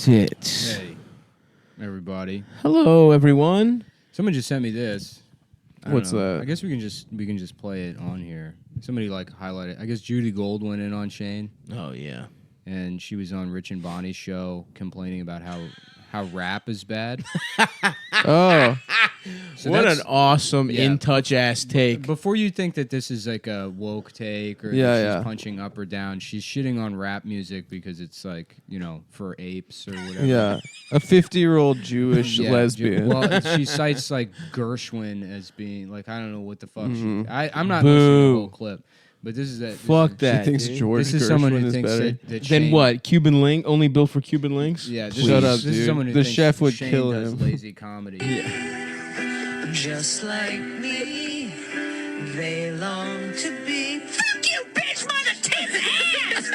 it. Hey, everybody. Hello, everyone. Someone just sent me this. I What's don't know. that? I guess we can just play it on here. Somebody highlighted. I guess Judy Gold went in on Shane, Oh, yeah. and she was on Rich and Bonnie's show complaining about how rap is bad. Oh, So What that's- an awesome, yeah. in-touch ass take. Before you think that this is like a woke take or Yeah, that she's yeah. punching up or down, she's shitting on rap music because it's like, for apes or whatever. yeah. A 50-year-old Jewish Yeah, lesbian. Well, she cites like Gershwin as being like, I don't know what the fuck. I'm not Boo. listening to the whole clip, but this is that. Fuck this that. She thinks dude. George This is someone Gershwin who is thinks better. that Then Shane, what? Cuban link? Only built for Cuban links? Yeah, Shut up, this is dude. someone who The thinks chef would Shane kill does him. lazy comedy. Just like me, they long to be. Fuck you, bitch, mother tits ass!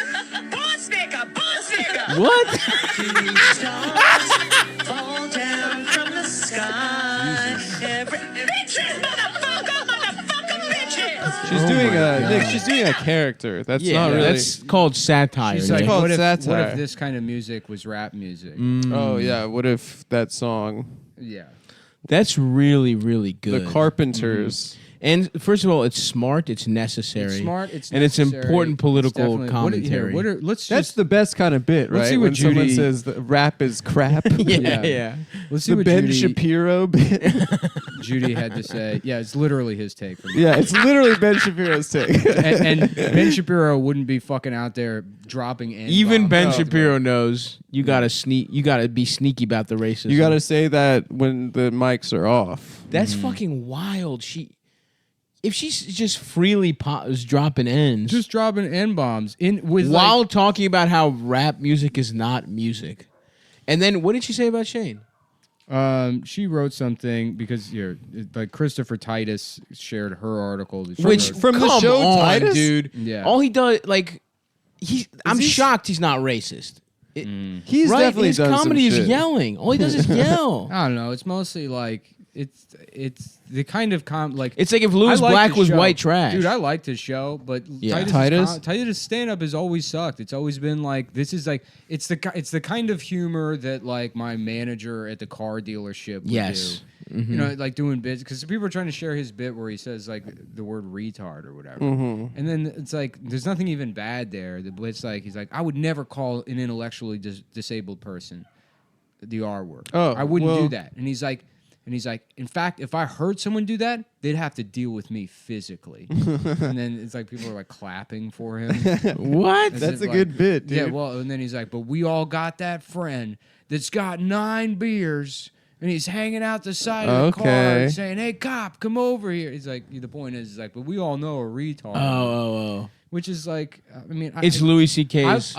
Boss nigga! What? Stars fall down from the sky. Bitches, motherfucker, bitches! She's Oh doing my a God. Nick. She's doing a character. That's Yeah, not really. that's called satire. She's Nick. like, called what if satire. this kind of music was rap music? Oh yeah. What if that song, Yeah. That's really, really good. The Carpenters? And first of all, it's smart, it's necessary. It's smart. It's and it's necessary, important political it's definitely- commentary. Let's That's just the best kind of bit, Let's right? see what when someone Judy- says that rap is crap. yeah, Yeah. yeah. let's see The what Ben Judy, Shapiro bit. Judy had to say. Yeah, it's literally his take. From Yeah, it's literally Ben Shapiro's take. and Ben Shapiro wouldn't be fucking out there dropping. Even N-bombs. Ben No. Shapiro knows you gotta you gotta be sneaky about the racism. You got to say that when the mics are off. That's fucking wild. If she's just freely is dropping ends Just dropping N bombs in with while talking about how rap music is not music. And then what did she say about Shane? she wrote something because like Christopher Titus shared her article. That she Which wrote. From the come show on, Titus? dude. Yeah. All he does, like, I'm he- shocked he's not racist. He's Right? definitely His done comedy some is shit. yelling. All he does is yell. I don't know. It's mostly like it's the kind of like It's like if Louis I like Black his was show. white trash. Dude, I liked his show, but Yeah. Titus' stand-up has always sucked. It's always been like this is like it's the kind of humor that like my manager at the car dealership would Yes. do. You know, like doing bits because people are trying to share his bit where he says like the word retard or whatever, and then it's like there's nothing even bad there. But it's like he's like I would never call an intellectually disabled person the R word. Oh, I wouldn't well- do that. And he's like, in fact, if I heard someone do that, they'd have to deal with me physically. And then it's like people are like clapping for him. What? As That's if, a good like- bit, dude. Yeah, well, and then he's like, but we all got that friend that's got 9 beers and he's hanging out the side of the car Okay. and saying, hey, cop, come over here. He's like, the point is like, but we all know a retard. Oh. Which is like, I mean, It's Louis C.K.'s.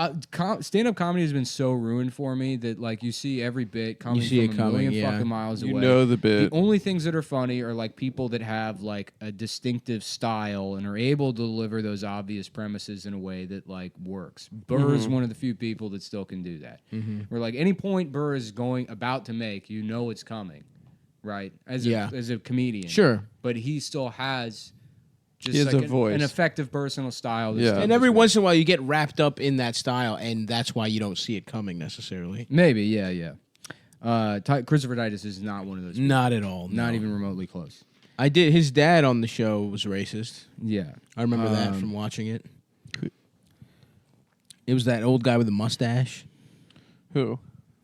stand-up comedy has been so ruined for me that like you see every bit coming see it from a coming, million yeah. fucking miles You away. know the bit. The only things that are funny are like people that have like a distinctive style and are able to deliver those obvious premises in a way that like works. Burr is one of the few people that still can do that. Where like any point Burr is about to make, you know it's coming, right? As a comedian, Sure. but he still has. Just He has like a voice. an effective personal style. that Yeah. still And just every works. once in a while, you get wrapped up in that style, and that's why you don't see it coming necessarily. Maybe, yeah. Christopher Titus is not one of those. People. Not at all. Not no. even remotely close. I did. His dad on the show was racist. Yeah. I remember that from watching it. It was that old guy with the mustache. Who?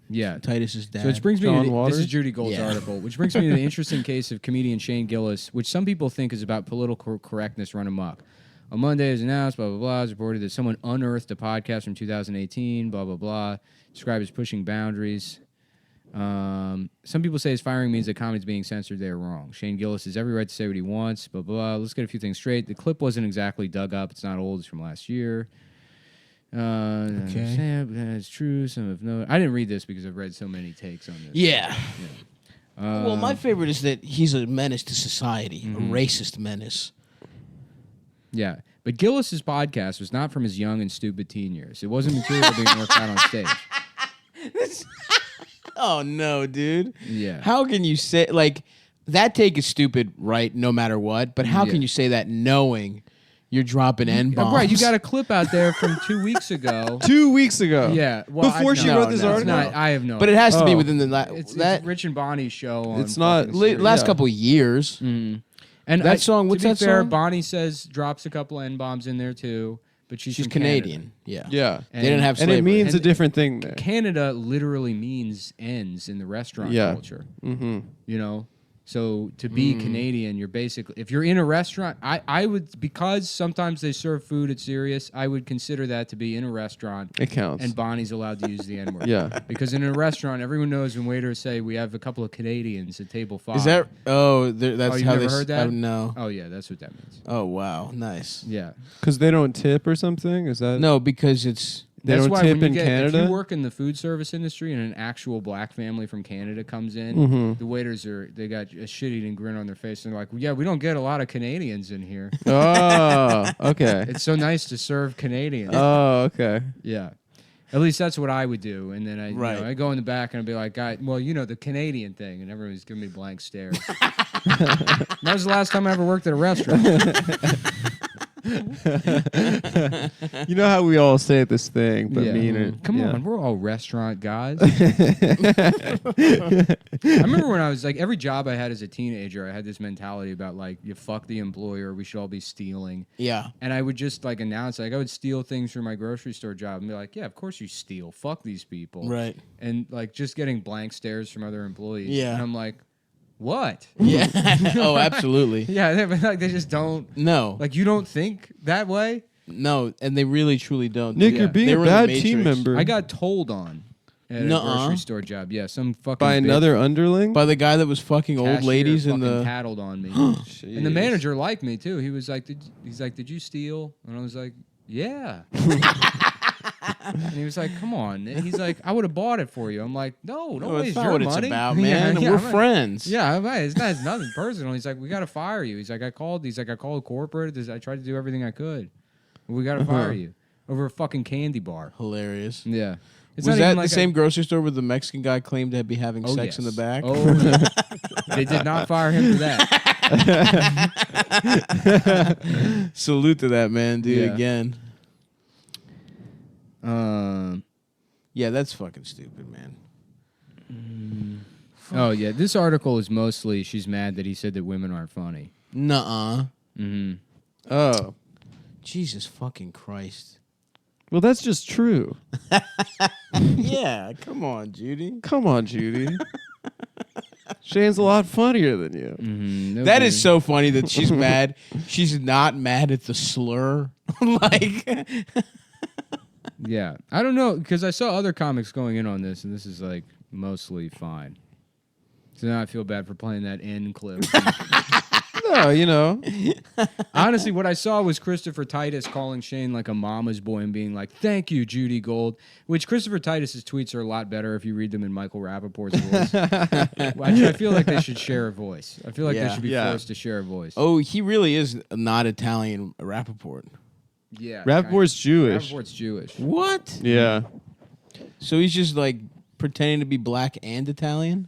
Yeah. Titus's dad. So which brings me John to this Waters? is Judy Gold's Yeah. article, which brings me to the interesting case of comedian Shane Gillis, which some people think is about political correctness run amok. On Monday, it was announced, blah, blah, blah, it's reported that someone unearthed a podcast from 2018, blah, blah, blah, described as pushing boundaries. Some people say his firing means that comedy's being censored. They're wrong. Shane Gillis has every right to say what he wants, blah, blah. Let's get a few things straight. The clip wasn't exactly dug up. It's not old. It's from last year. Okay. It's true. Some have no. I didn't read this because I've read so many takes on this. Yeah. Well, my favorite is that he's a menace to society, a racist menace. Yeah. But Gillis's podcast was not from his young and stupid teen years. It wasn't material being worked out on stage. Oh no, dude. Yeah. How can you say that take is stupid, right? No matter what. But how Yeah. can you say that knowing You're dropping N-bombs. Right, you got a clip out there from 2 weeks ago. 2 weeks ago. Yeah, well, Before she no, wrote this no, article. Not, I have no. But it has to be Oh. within the It's that Rich and Bonnie's show. On It's not- fucking li- Sirius. last Yeah. couple of years. And That song, what's to be that fair, song? Bonnie says drops a couple N-bombs in there too, but she's She's from Canada. Canadian. Yeah. Yeah. They didn't have And slavery. it means a And- different thing there. Canada literally means ends in the restaurant Yeah. culture. Mm-hmm. You know, so to be Canadian, you're basically if you're in a restaurant. I would because sometimes they serve food at Sirius. I would consider that to be in a restaurant. It counts. And Bonnie's allowed to use the N word. Yeah. Because in a restaurant, everyone knows when waiters say we have a couple of Canadians at table 5. Is that? Oh, that's Oh, you how never they. heard that? No. Oh yeah, that's what that means. Oh wow, nice. Yeah. Because they don't tip or something? Is that? No, because it's They That's don't why tip when in you get, Canada? If you work in the food service industry and an actual black family from Canada comes in, Mm-hmm. the waiters they got a shit-eating grin on their face and they're like, yeah, we don't get a lot of Canadians in here. Oh, okay. It's so nice to serve Canadians. Oh, okay. Yeah. At least that's what I would do. And then Right. I go in the back and I'd be like, guy, well, you know, the Canadian thing. And everyone's giving me blank stares. That was the last time I ever worked at a restaurant. You know how we all say this thing, but Yeah. mean it. Come yeah. on, we're all restaurant guys. I remember when I was like, every job I had as a teenager, I had this mentality about like, you fuck the employer, we should all be stealing. yeah. And I would just like announce, like, I would steal things from my grocery store job and be like, yeah, of course you steal. Fuck these people. Right. And like just getting blank stares from other employees. Yeah. And I'm like, what? Yeah. Oh, absolutely. Yeah, they just don't. No. Like, you don't think that way? No, and they really truly don't. Nick, Yeah. you're being They a were in the bad Matrix. team member. I got told on at a Nuh-uh. grocery store job. Yeah, some fucking by bitch another underling. By the guy that was fucking old cashier ladies in fucking the. tattled on me. And the Jeez. manager liked me too. He was like, did you steal? And I was like, yeah. And he was like, come on. And he's like, I would have bought it for you. I'm like, no, don't No, waste it's not your what money. it's about, Yeah, man. yeah, We're I'm like- friends. Yeah, I'm like, it's nothing personal. He's like, we got to fire you. He's like, I called corporate. I tried to do everything I could. We got to fire you over a fucking candy bar. Hilarious. Yeah. It's Was not that even the like same grocery store where the Mexican guy claimed to be having Oh, sex in the yes. back? Oh, yeah. They did not fire him for that. Salute to that man, dude. Yeah. Again. Um. Yeah, that's fucking stupid, man. Oh yeah, this article is mostly she's mad that he said that women aren't funny. Nuh-uh. Mm-hmm. Oh, Jesus fucking Christ. well, that's just true. Yeah, come on, Judy. Come on, Judy. Shane's a lot funnier than you. Mm-hmm. That is so funny that she's mad. She's not mad at the slur. Like, Yeah, I don't know because I saw other comics going in on this, and this is like mostly fine. So now I feel bad for playing that end clip. No, you know. Honestly, what I saw was Christopher Titus calling Shane like a mama's boy and being like, "Thank you, Judy Gold." Which Christopher Titus's tweets are a lot better if you read them in Michael Rappaport's voice. I feel like they should share a voice. I feel like Yeah. they should be Yeah. forced to share a voice. oh, he really is not Italian, Rappaport. yeah, Rappaport's Jewish. Rappaport's Jewish. What? Yeah. So he's just like pretending to be black and Italian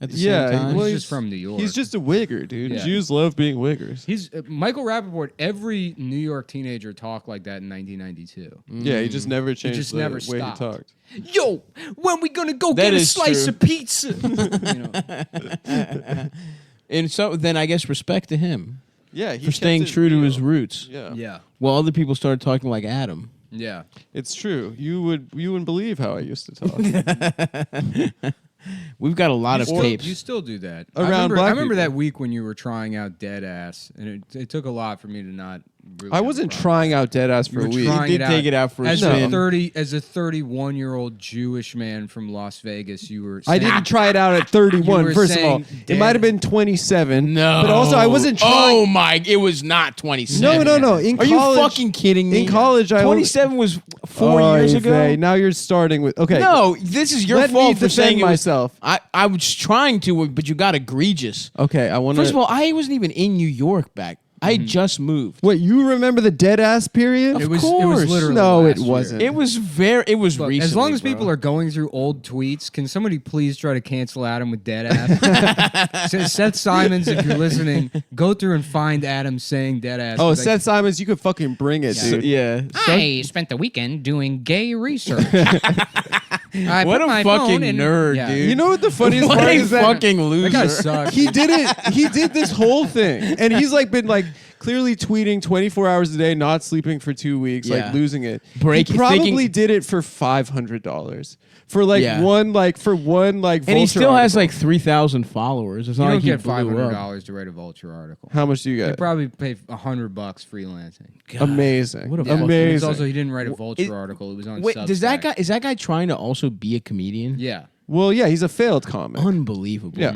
at the Yeah, same time? well, He's he's just from New York. He's just a wigger, dude. Yeah. Jews love being wiggers. He's Michael Rappaport. Every New York teenager talked like that in 1992. Yeah, he just never changed just the never way stopped. he talked. Yo, when we gonna go That get a is slice true. of pizza? You know? And so then I guess respect to him Yeah, he for staying kept it true to real. his roots. Yeah. Yeah, While other people started talking like Adam. yeah. It's true. You wouldn't believe how I used to talk. We've got a lot of You still- tapes. You still do that. Around I black remember people. that week when you were trying out Dead Ass, and it took a lot for me to not. Really I have a wasn't problem. trying out dead ass for You a were week. trying did take it out for a as spin. a 31-year-old Jewish man from Las Vegas. You were. I saying- didn't try it out at You 31. were First of all, saying it might have been 27. No. but also I wasn't trying. Oh my! It was not 27. No. In Are college, you fucking kidding me? In college, I 27 was 4 Oy years ago. vey, now you're starting with okay. No, this is your Let me fault for defend saying it was- myself. I was trying to, but you got egregious. Okay, I want First of all, I wasn't even in New York back I just moved. What, you remember the dead ass period? It was course. literally No, last it year. wasn't. It was Look, recently. as long as bro. people are going through old tweets, can somebody please try to cancel Adam with dead ass? Seth Simons, if you're listening, go through and find Adam saying dead ass. Oh, 'cause Seth Simons, you could fucking bring it, dude. yeah. I spent the weekend doing gay research. I What put a my fucking phone in- nerd, Yeah. dude. You know what the funniest What part a is? That fucking That guy loser. sucks. he did it. He did this whole thing, and he's like been like clearly tweeting 24 hours a day, not sleeping for 2 weeks, Yeah. like losing it. Break- he probably thinking- did it for $500 for like Yeah. one like And he Vulture still has article. like 3,000 followers. It's You not don't like he get blew up. $500 to write a Vulture article. How much do you You get? probably pay $100 freelancing. Amazing. What a Yeah, fucking- It's Amazing. also, he didn't write a Vulture it- article. It was on Wait, is that Substack. guy trying to also be a comedian? Yeah. Well, yeah, he's a failed comic. Unbelievable. Yeah.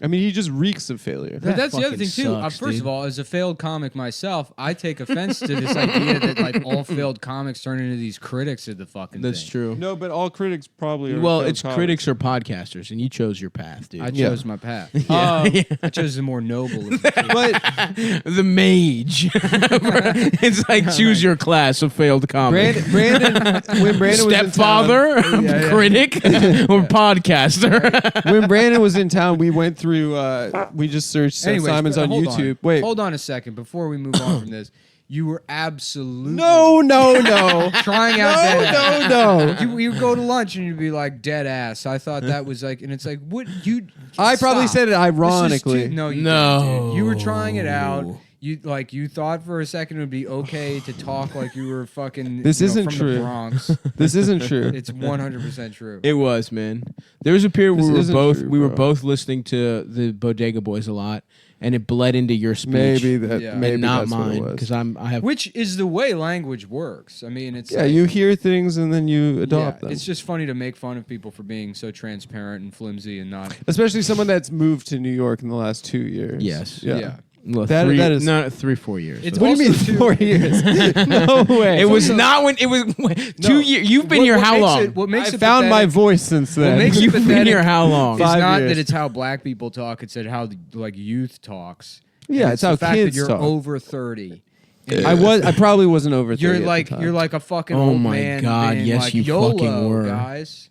I mean, he just reeks of failure. But that's the other fucking thing too. sucks, First dude. of all, as a failed comic myself, I take offense to this idea that like all failed comics turn into these critics of the fucking That's thing. true. No, but all critics probably are. Well, failed it's comics. critics or podcasters, and you chose your path, dude. I Yeah. chose my path. Yeah. I chose the more noble of the two. But The mage. It's like choose your class of failed comic. Brandon when Brandon was in Stepfather, yeah. critic, or podcaster. when Brandon was in town, we went through. We just searched Seth Anyways, Simons but on hold YouTube. Wait, hold on a second before we move on from this. You were absolutely no, trying out dead ass. no. You go to lunch and you'd be like dead ass. I thought that was like, and it's like, what you? I probably stop. said it This is ironically. too- no, you No. didn't, dude. You were trying it out. You thought for a second it would be okay to talk like you were fucking. This you know, isn't from true. The Bronx. This isn't true. It's 100% true. It was, man. There was a period This where isn't true, we were bro. both listening to the Bodega Boys a lot, and it bled into your speech. Maybe that. Yeah. Maybe and not that's what it mine, was. because I have. Which is the way language works. I mean, it's Yeah, like, you hear things and then you adopt them. It's just funny to make fun of people for being so transparent and flimsy and not. Especially someone that's moved to New York in the last 2 years. Yes. Yeah. Well, That- three, that is- no, 3-4 years. It's What do you mean also too- 4 years? No way. It was not when it was 2 years. You've been here how makes long? What makes I it found my pathetic voice since then. makes it You've been pathetic here how long? is 5 not years. that it's how black people talk. It's that how like youth talks. Yeah, And it's how the fact kids that you're talk. over 30. I probably wasn't over 30 You're at the like time. you're like a fucking Oh old my man. God, being yes, like, you YOLO, fucking were. guys.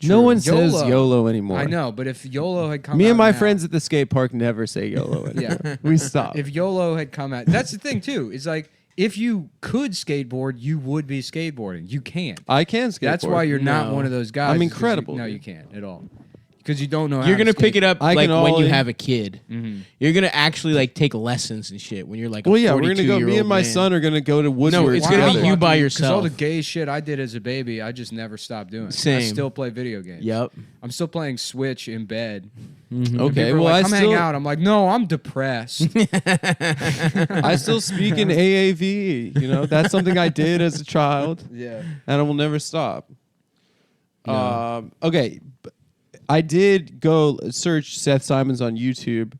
No True. one says YOLO anymore. I know, but if YOLO had come Me out and my now- friends at the skate park never say YOLO anymore. Yeah. We stop. If YOLO had come out, that's the thing too. Is like if you could skateboard, you would be skateboarding. You can't. I can skateboard. That's why you're not No. one of those guys. I'm is 'cause incredible, No, dude. you can't at all. Because you don't know how You're to gonna pick skate. it up I like can when you only- have a kid. Mm-hmm. You're gonna actually like take lessons and shit when you're like. Well, a yeah, we're gonna go. Me 42-year-old and my man. son are gonna go to Woodward. it's gonna be together. you by Because all yourself. the gay shit I did as a baby, I just never stopped doing. I Same. still play video games. Yep. I'm still playing Switch in bed. Okay, People are well, like, I come still hang out. I'm like, no, I'm depressed. I still speak in AAVE. You know, that's something I did as a child, yeah. and I will never stop. Okay, I did go search Seth Simons on YouTube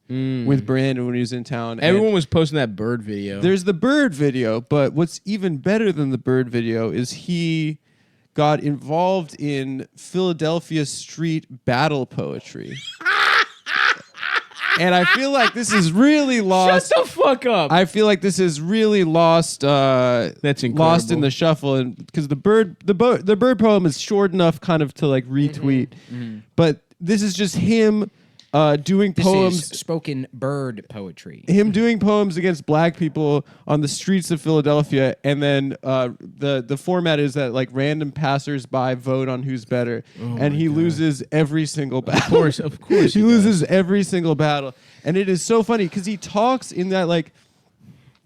with Brandon when he was in town. and Everyone was posting that bird video. there's the bird video, but what's even better than the bird video is he got involved in Philadelphia street battle poetry. And I feel like this is really Shut lost. the fuck up. I feel like this is really lost. That's Lost in incredible. the shuffle, and because the bird poem is short enough, kind of to like retweet, but this is just him doing This poems. is spoken bird poetry. Him doing poems against black people on the streets of Philadelphia, and then the format is that like random passersby vote on who's better, and he loses every single battle. of course he he loses every single battle, and it is so funny because he talks in that like.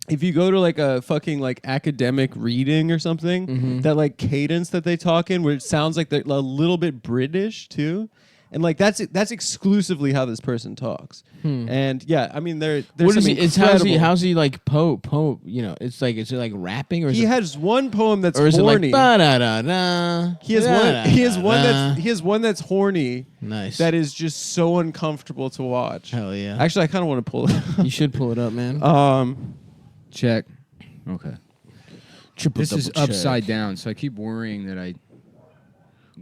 If you go to like a fucking like academic reading or something, that like cadence that they talk in, where it sounds like they're a little bit British too, and like that's exclusively how this person talks. And yeah, I mean there's What is some he? incredible. How's he like You know, it's like is it like rapping or is He it, has one poem that's or is it like horny. ba da da da? He has one that's horny. Nice. That is just so uncomfortable to watch. Hell yeah. Actually, I kind of want to pull it. You should pull it up, man. Check. Okay. Triple This is double check. upside down, so I keep worrying that I.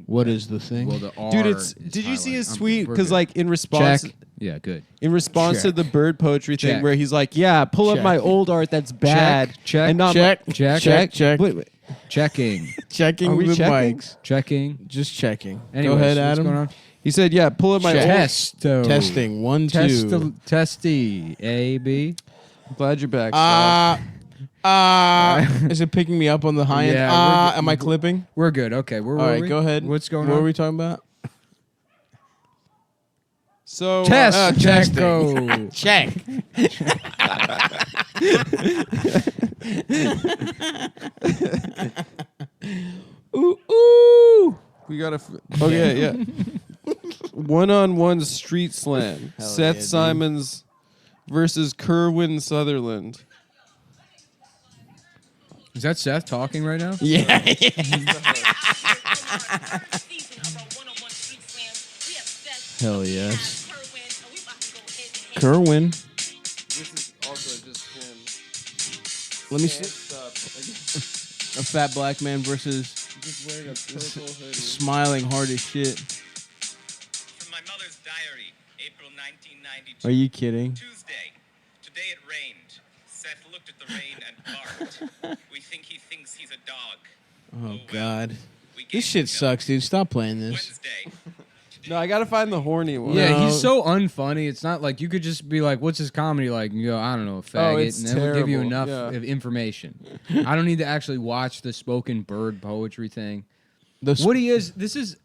What is the thing? Well, the R. Dude, is did you see his highlighted. tweet? We're Because good. like in response, Check. Yeah, good. in response to Check. the bird poetry thing, Check. where he's like, "Yeah, pull up Check. my old art that's bad, Check. and not Check. Check. Check. Check. Wait. Checking. Checking Are we the checking? mics. Checking. Just checking. Anyways, Go ahead, what's Adam. going on? He said, "Yeah, pull up my Check. old." Testo. Testing. 1, 2. Testy. A, B. Glad you're back. Scott. Is it picking me up on the high end? Yeah, we're good. Am I clipping? We're good. Okay. Where All were right, we? go ahead. What's going What on? were we talking about? So Test. testing. Checo. Check. Ooh, ooh. we got okay, yeah. One-on-one street slam. Hell Seth yeah, dude. Simons versus Kerwin Sutherland. Is that Seth talking right now? Yeah. Hell yes. Kerwin. This is also just him. Let me see. A fat black man versus Just wearing a purple hoodie. smiling hard as shit. From my mother's diary, April 1992. Are you kidding? Tuesday. Today it rained. Seth looked at the rain and barked. We think he thinks he's a dog. Oh well. God. We gave This shit him sucks, dude. Stop playing this. Wednesday. No, I gotta find the horny one. Yeah, No. he's so unfunny. It's not like you could just be like, "What's his comedy like?" And you go, "I don't know, faggot," it's and that would give you terrible. enough Yeah. of information. I don't need to actually watch the spoken bird poetry thing. What he is, this is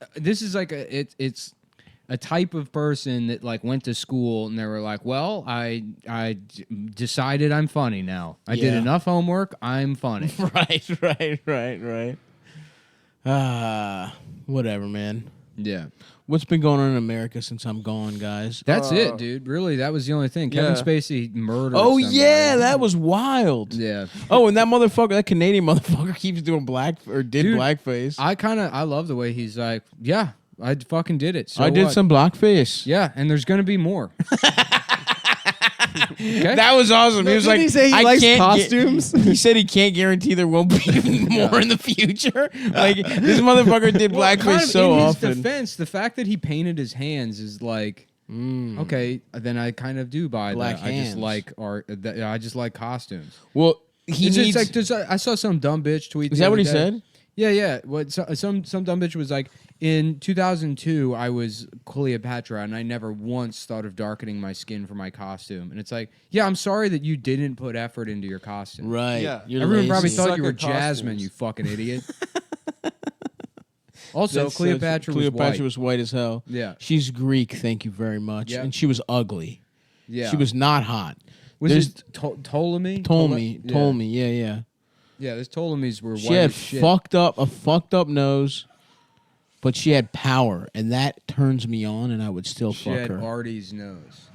like it's a type of person that like went to school and they were like, "Well, I decided I'm funny now. I did Yeah. enough homework. I'm funny." Right. Whatever, man. Yeah. What's been going on in America since I'm gone, guys? That's it, dude. Really, that was the only thing. Kevin Yeah. Spacey murdered. Oh somebody. yeah, that was wild. Yeah. Oh, and that motherfucker, that Canadian motherfucker, keeps doing did Dude, blackface. I love the way he's like, yeah, I fucking did it. So I did what?" some blackface. Yeah, and there's gonna be more. Okay? That was awesome. No, he was didn't like, he say he I likes can't costumes? He said he can't guarantee there won't be more in the future. Like this motherfucker did Well, blackface kind of so in often. his defense, the fact that he painted his hands is like, okay, then I kind of do buy Black that. I just hands. like art. I just like costumes. Well, he It's needs. just like I saw some dumb bitch tweet. Is the that what other he day. said? Yeah. What some dumb bitch was like, in 2002, I was Cleopatra, and I never once thought of darkening my skin for my costume. And it's like, yeah, I'm sorry that you didn't put effort into your costume. Right. Yeah. You're Everyone probably lazy. thought Suck you were at Jasmine, costumes. you fucking idiot. Also, That's so- Cleopatra Cleopatra was white as hell. Yeah. She's Greek. Thank you very much. Yeah. And she was ugly. yeah. She was not hot. Was There's- it Ptolemy? Ptolemy. Yeah. Ptolemy. Yeah. Yeah, those Ptolemies were She white had as shit. a fucked up nose, but she had power, and that turns me on, and I would still She fuck had her. Artie's nose.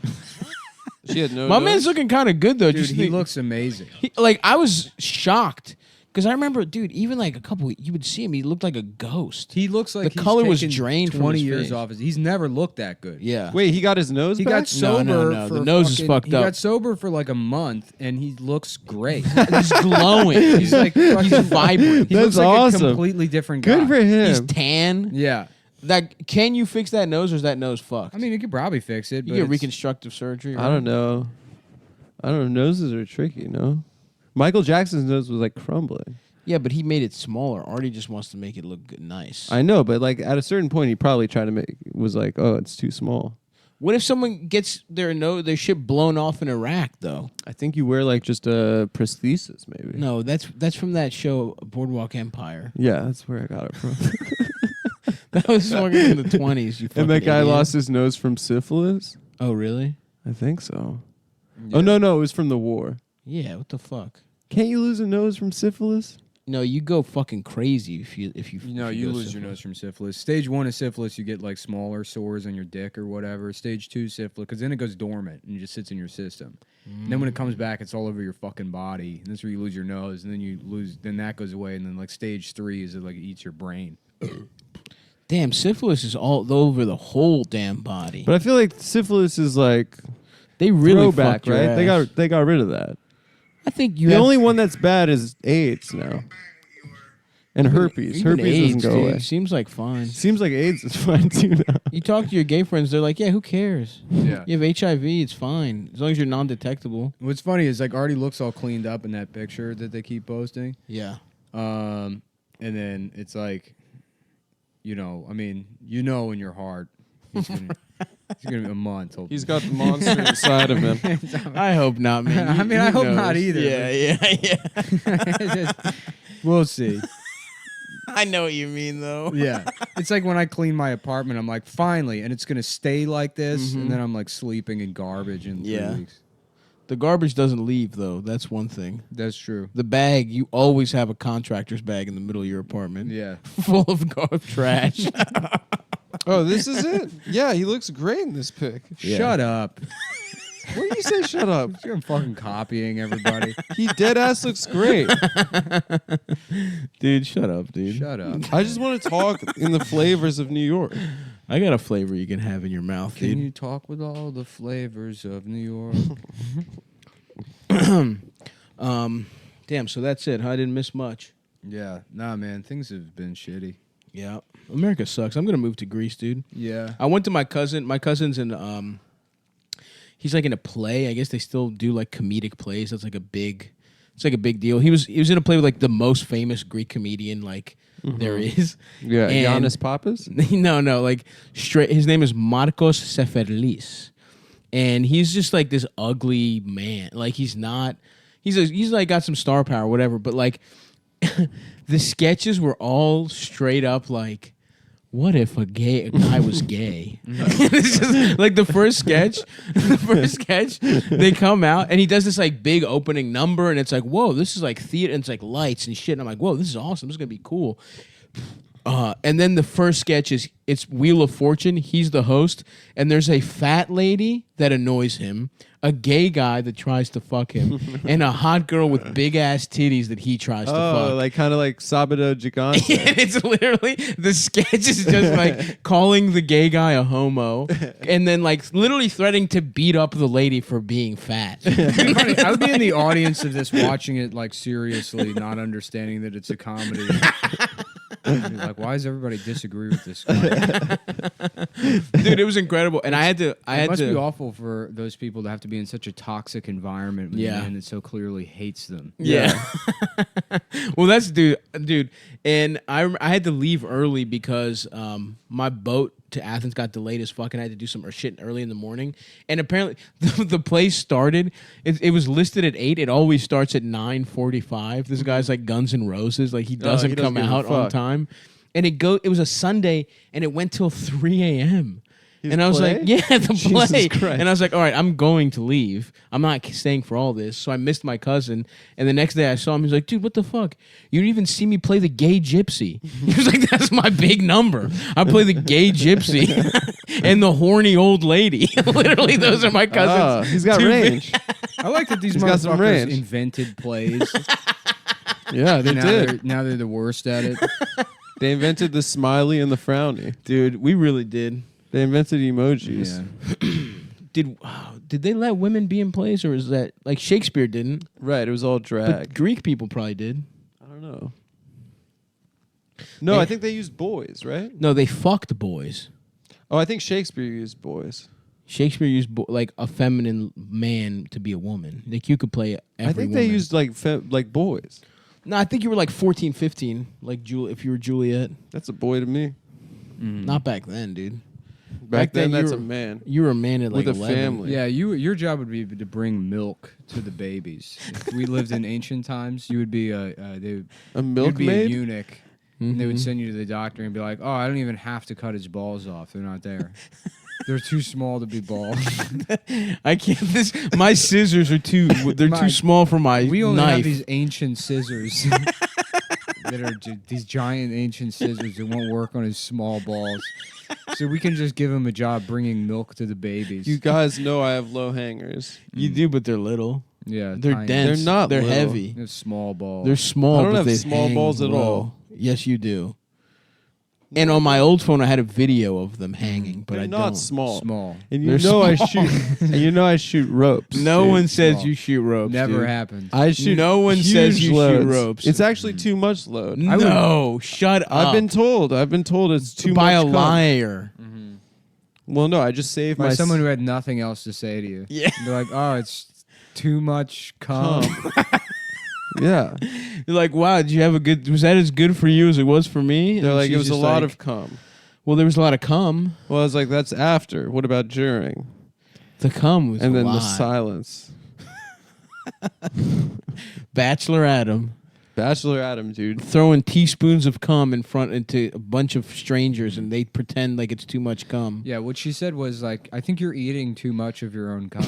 She had no. My nose? man's looking kind of good though. Dude, Just he think- looks amazing. like I was shocked because I remember, dude. Even like you would see him. He looked like a ghost. He looks like The he's color was taken drained from 20 his years face. off. He's never looked that good. Yeah. Wait, he got his nose He back? got sober. No. For The nose is fucking- fucked he up. got sober for like a month, and he looks great. He's glowing. He's like he's fucking- vibrant. He That's looks like awesome. a completely different guy. Good for him. He's tan. Yeah, That can you fix that nose or is that nose fucked? I mean, you could probably fix it. you But get it's- reconstructive surgery. I don't know. Noses are tricky, no? Michael Jackson's nose was like crumbling. Yeah, but he made it smaller. Artie just wants to make it look good, nice. I know, but like at a certain point, he probably tried to was like, oh, it's too small. What if someone gets their shit blown off in Iraq though? I think you wear like just a prosthesis, maybe. No, that's from that show Boardwalk Empire. Yeah, that's where I got it from. That was fucking in the 20s. You And that fucking guy idiot. lost his nose from syphilis? Oh really? I think so. Yeah. Oh, no, it was from the war. Yeah. What the fuck? Can't you lose a nose from syphilis? No, you go fucking crazy if you No, if you go lose your syphilis. nose from syphilis. Stage 1 of syphilis, you get like smaller sores on your dick or whatever. Stage 2 syphilis, because then it goes dormant and it just sits in your system. And then when it comes back, it's all over your fucking body. And that's where you lose your nose, and then that goes away. And then like stage 3 is it like it eats your brain. Damn, syphilis is all over the whole damn body. But I feel like syphilis is like they really throwback, fucked your right? ass. They got rid of that. I think you The have, only one that's bad is AIDS now. And herpes. Even Herpes AIDS, doesn't go dude, away. seems like fine. Seems like AIDS is fine too now. You talk to your gay friends, they're like, yeah, who cares? Yeah. You have HIV, it's fine. As long as you're non-detectable. What's funny is like Artie looks all cleaned up in that picture that they keep posting. Yeah. And then it's like, you know, I mean, you know in your heart he's gonna be a month. He's got the monster inside of him. I hope not, man. I mean, I hope not either, Yeah, yeah. We'll see. I know what you mean, though. Yeah. It's like when I clean my apartment, I'm like, finally, and it's gonna stay like this, and then I'm like sleeping in garbage in 3 weeks. The garbage doesn't leave, though. That's one thing. That's true. The bag, you always have a contractor's bag in the middle of your apartment. Yeah. Full of trash. Oh, this is it? Yeah, he looks great in this pic. Yeah. Shut up. What do you say shut up? I'm fucking copying everybody. He dead ass looks great. Dude, shut up, dude. Shut up. I just want to talk in the flavors of New York. I got a flavor you can have in your mouth, Can dude. you talk with all the flavors of New York? Damn, so that's it, huh? I didn't miss much. Yeah. Nah, man. Things have been shitty. Yeah. America sucks. I'm going to move to Greece, dude. Yeah. I went to my cousin. My cousin's in, he's like in a play. I guess they still do like comedic plays. That's like it's like a big deal. He was in a play with like the most famous Greek comedian like there is. Yeah, And- Giannis Papas? no, like straight. His name is Marcos Seferlis, and he's just like this ugly man. Like he's not. He's like got some star power, whatever. But like, the sketches were all straight up like, what if a guy was gay? It's just like the first sketch, they come out and he does this like big opening number and it's like, whoa, this is like theater and it's like lights and shit. And I'm like, whoa, this is awesome. This is gonna be cool. And then the first sketch is it's Wheel of Fortune. He's the host, and there's a fat lady that annoys him, a gay guy that tries to fuck him, and a hot girl with big ass titties that he tries to fuck. Oh, like kind of like Sabado Gigante. And it's literally the sketch is just like calling the gay guy a homo, and then like literally threatening to beat up the lady for being fat. I would be in the audience of this, watching it like seriously, not understanding that it's a comedy. I'd be like, why does everybody disagree with this guy? Dude, it was incredible, and I had It must to. be awful for those people to have to be in such a toxic environment with Yeah. a man that so clearly hates them. Yeah. Well, that's dude, and I had to leave early because my boat to Athens got delayed as fuck, and I had to do some shit early in the morning. And apparently, the play started. It was listed at 8. It always starts at 9:45. This guy's like Guns N' Roses, like he doesn't come give a out on fuck. time. And it was a Sunday, and it went till 3 a.m. And I was play? like, yeah, the Jesus play. Christ. And I was like, all right, I'm going to leave. I'm not staying for all this. So I missed my cousin. And the next day I saw him. He's like, dude, what the fuck? You didn't even see me play the gay gypsy. He was like, that's my big number. I play the gay gypsy and the horny old lady. Literally, those are my Oh, cousins. he's got Two range. I like that these He's got some motherfuckers range. invented plays. Yeah, they did. Now they're the worst at it. They invented the smiley and the frowny. Dude, we really did. They invented emojis. Yeah. Did they let women be in plays, or is that like Shakespeare didn't? Right, it was all But drag. Greek people probably did. I don't know. No, I think they used boys, right? No, they fucked boys. Oh, I think Shakespeare used boys. Shakespeare used like a feminine man to be a woman. Like you could play every I think woman. they used like boys. No, I think you were like 14, 15, like if you were Juliet. That's a boy to me. Not back then, dude. Back then, you that's were- a man. You were a man at like With a 11. family. Yeah, your job would be to bring milk to the babies. If we lived in ancient times, you would be A you'd be a milkmaid? eunuch. And they would send you to the doctor and be like, "Oh, I don't even have to cut his balls off. They're not there. They're too small to be bald. I can't. My scissors are too. They're My- too small for my We only knife. have these ancient scissors that are these giant ancient scissors that won't work on his small balls. So we can just give him a job bringing milk to the babies. You guys know I have low hangers. You do, but they're little. yeah, They're tiny. dense. They're not They're little. heavy. They have small balls. They're small. I don't but have they small hang balls at low. all. Yes, you do. And on my old phone, I had a video of them hanging, but They're I not don't. small. Small. And They're you know I small. shoot. And you know I shoot ropes. No dude. one says Small. you shoot ropes. Never dude. happened. I shoot. No one huge says you shoot loads. ropes. It's actually too much load. No, shut up. I've been told. It's too by much. a cum. liar. Well, no, I just saved By my someone who had nothing else to say to you. Yeah. They're like, oh, it's too much cum. Yeah. You're like, wow, did you have a good? Was that as good for you as it was for me? They're And like, it she's was a just lot like, of cum. Well, there was a lot of cum. Well, I was like, that's after. What about during? The cum was And a then lot. the silence. Bachelor Adam Bachelor Adam, dude. throwing teaspoons of cum in front into a bunch of strangers, and they pretend like it's too much cum. Yeah, what she said was like, I think you're eating too much of your own cum.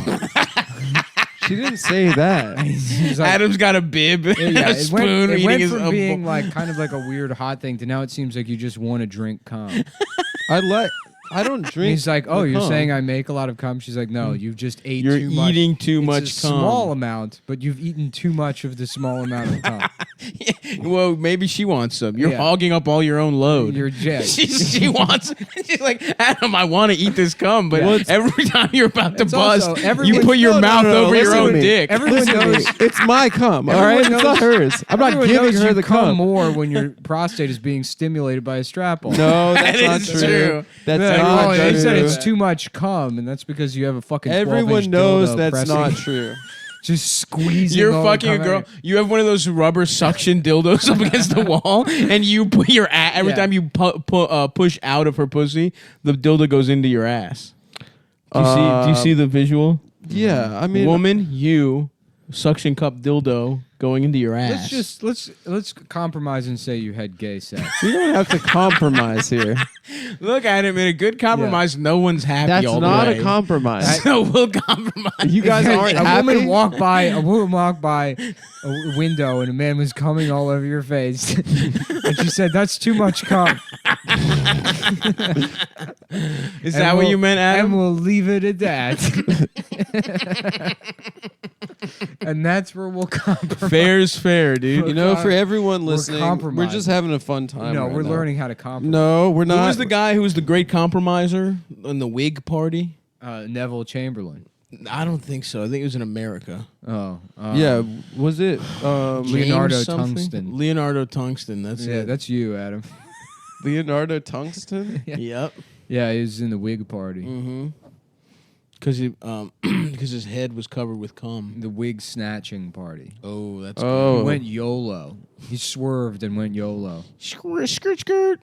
She didn't say that. She's like, Adam's got a bib, and yeah, a it spoon, went eating his from own being bo- like kind of like a weird hot thing to now it seems like you just want to drink cum. I don't And drink. he's like, oh, the you're cum. saying I make a lot of cum? She's like, no, you've just ate You're too much. eating too It's much a cum. small amount, but you've eaten too much of the small amount of cum. Well, maybe she wants some. You're Yeah. hogging up all your own load. You're Jay. she wants. She's like, Adam, I want to eat this cum, but Yeah. every time you're about to It's bust, also- you everyone- put your No, no, mouth no, over your listen to own me. dick. Everyone Listen to me. knows. It's my cum, all Everyone right? It's not knows- hers. I'm not Everyone giving knows her you the cum cum. more when your prostate is being stimulated by a strap-on. No, That that's not is true. true. That's Yeah, not well, true. they said it's too much cum, and that's because you have a fucking 12-inch Everyone knows dildo that's pressing- not true. just squeezing. You're all the fucking a cum girl. out. You have one of those rubber suction dildos up against the wall, and you put your every Yeah. time you push out of her pussy, the dildo goes into your ass. Do you see the visual? Yeah, I mean, Woman, you suction cup dildo going into your ass. Let's compromise and say you had gay sex. we don't have to compromise here. Look at him in a good compromise. No one's happy. That's all not the a way. compromise. So we'll compromise. You guys aren't a happy. woman walked by a window and a man was coming all over your face, and she said, "That's too much cum." Is that what you meant, Adam? And we'll leave it at that. And that's where we'll compromise. Fair's fair, dude. You know, for everyone listening, we're compromising. just having a fun time. No, right we're now. learning how to compromise. No, we're Who not. was the guy who was the great compromiser in the Whig Party? Neville Chamberlain. I don't think so. I think it was in America. Oh, Yeah, was it? Leonardo James something? Tungsten. Leonardo Tungsten. That's yeah, it. that's you, Adam. Leonardo Tungsten. Yep. Yeah, he was in the Whig Party. Mm-hmm. Because because his head was covered with cum. The Whig snatching party. Oh, that's Oh, He went YOLO. He swerved and went YOLO. skirt, skirt, skirt.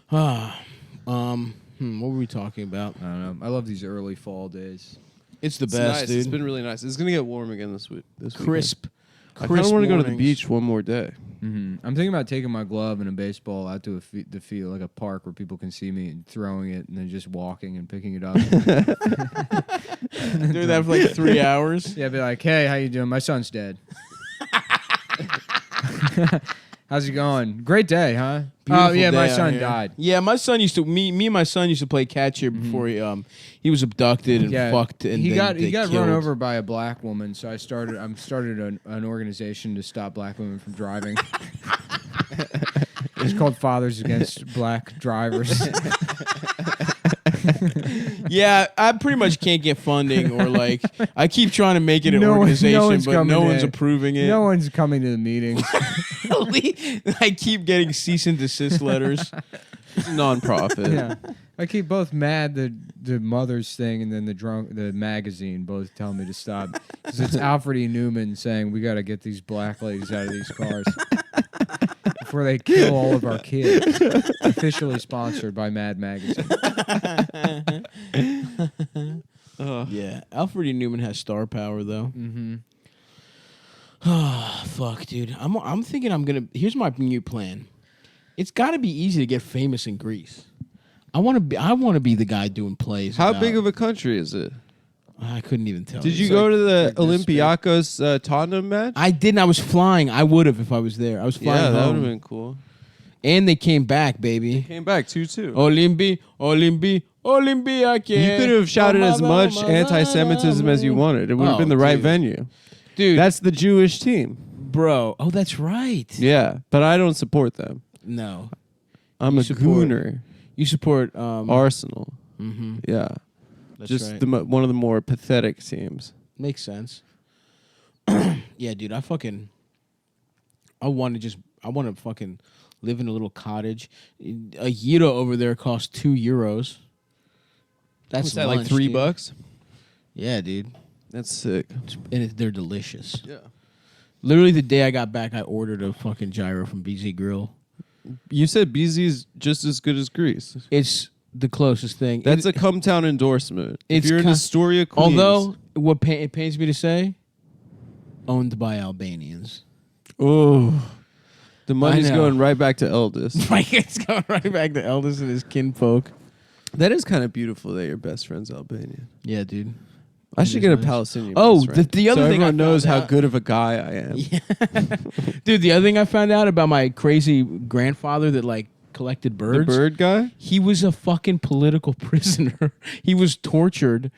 What were we talking about? I don't know. I love these early fall days. It's the it's best, nice. dude. It's been really nice. It's gonna get warm again this week. crisp. I kind of Crisp want to go to the mornings. beach one more day. I'm thinking about taking my glove and a baseball out to the field, like a park where people can see me, and throwing it, and then just walking and picking it up. Do that for like 3 hours. Yeah, be like, "Hey, how you doing? My son's dead. How's it going? Great day, huh? Beautiful Oh yeah, my day out son here. died. Yeah, my son used to me and my son used to play catch here before he was abducted and Yeah, fucked and he then got they run killed. over by a black woman. So I started an organization to stop black women from driving. It's called Fathers Against Black Drivers. Yeah, I pretty much can't get funding or like I keep trying to make it an No one- no organization, one's but coming no one's in. approving it. No one's coming to the meetings. I keep getting cease and desist letters. It's a non-profit. Yeah, I keep both mad the mother's thing and then the magazine both tell me to stop. 'Cause it's Alfred E. Newman saying we got to get these black ladies out of these cars before they kill all of our kids. Officially sponsored by Mad Magazine. Yeah, Alfred E. Newman has star power though. Mm-hmm. Ah, fuck, dude. I'm thinking I'm gonna. Here's my new plan. It's got to be easy to get famous in Greece. I want to be the guy doing plays. How about- big of a country is it? I couldn't even tell. Did you. you go to the like this big. Olympiacos Tottenham match? I didn't. I was flying. I would have if I was there. I was flying Yeah, that would home. have been cool. And they came back, baby. Came back 2-2. Olympi. You could have shouted as much anti-Semitism as you wanted. It would have Oh, been the right dude. venue. Dude. That's the Jewish team. bro. Oh, that's right. Yeah, but I don't support them. No. I'm You a support- gooner. You support Arsenal. mhm, Yeah. that's Just right. one of the more pathetic teams. Makes sense. Yeah, dude, I want to fucking live in a little cottage. A gyro over there costs €2. That's What's that, lunch, like $3? dude. Yeah, dude. That's sick. And they're delicious. Yeah. Literally the day I got back, I ordered a fucking gyro from BZ Grill. You said BZ's just as good as Greece. It's the closest thing. That's a come town endorsement. If it's you're in ki- Astoria, Queens. Although it pains me to say, owned by Albanians. Oh, the money's know. going right back to Eldest. Like it's going right back to Eldest and his kinfolk. That is kind of beautiful that your best friend's Albanian. Yeah, dude. I should get a nice. Palestinian. Oh, best friend, the other so thing I everyone knows found how out- good of a guy I am. Dude, the other thing I found out about my crazy grandfather that like collected The birds. bird guy. He was a fucking political prisoner. He was tortured,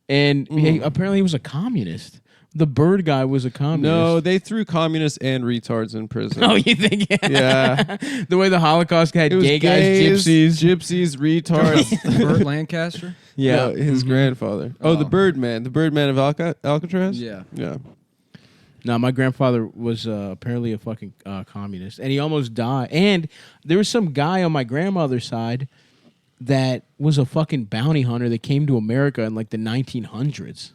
and apparently he was a communist. The bird guy was a communist. No, they threw communists and retards in prison. Oh, you think? Yeah. The way the Holocaust had It was gay guys, gays, gypsies. retards. Burt Lancaster. Yeah. No, his grandfather. Oh, the Birdman of Alcatraz. Yeah. Yeah. No, my grandfather was apparently a fucking communist, and he almost died. And there was some guy on my grandmother's side that was a fucking bounty hunter that came to America in like the 1900s.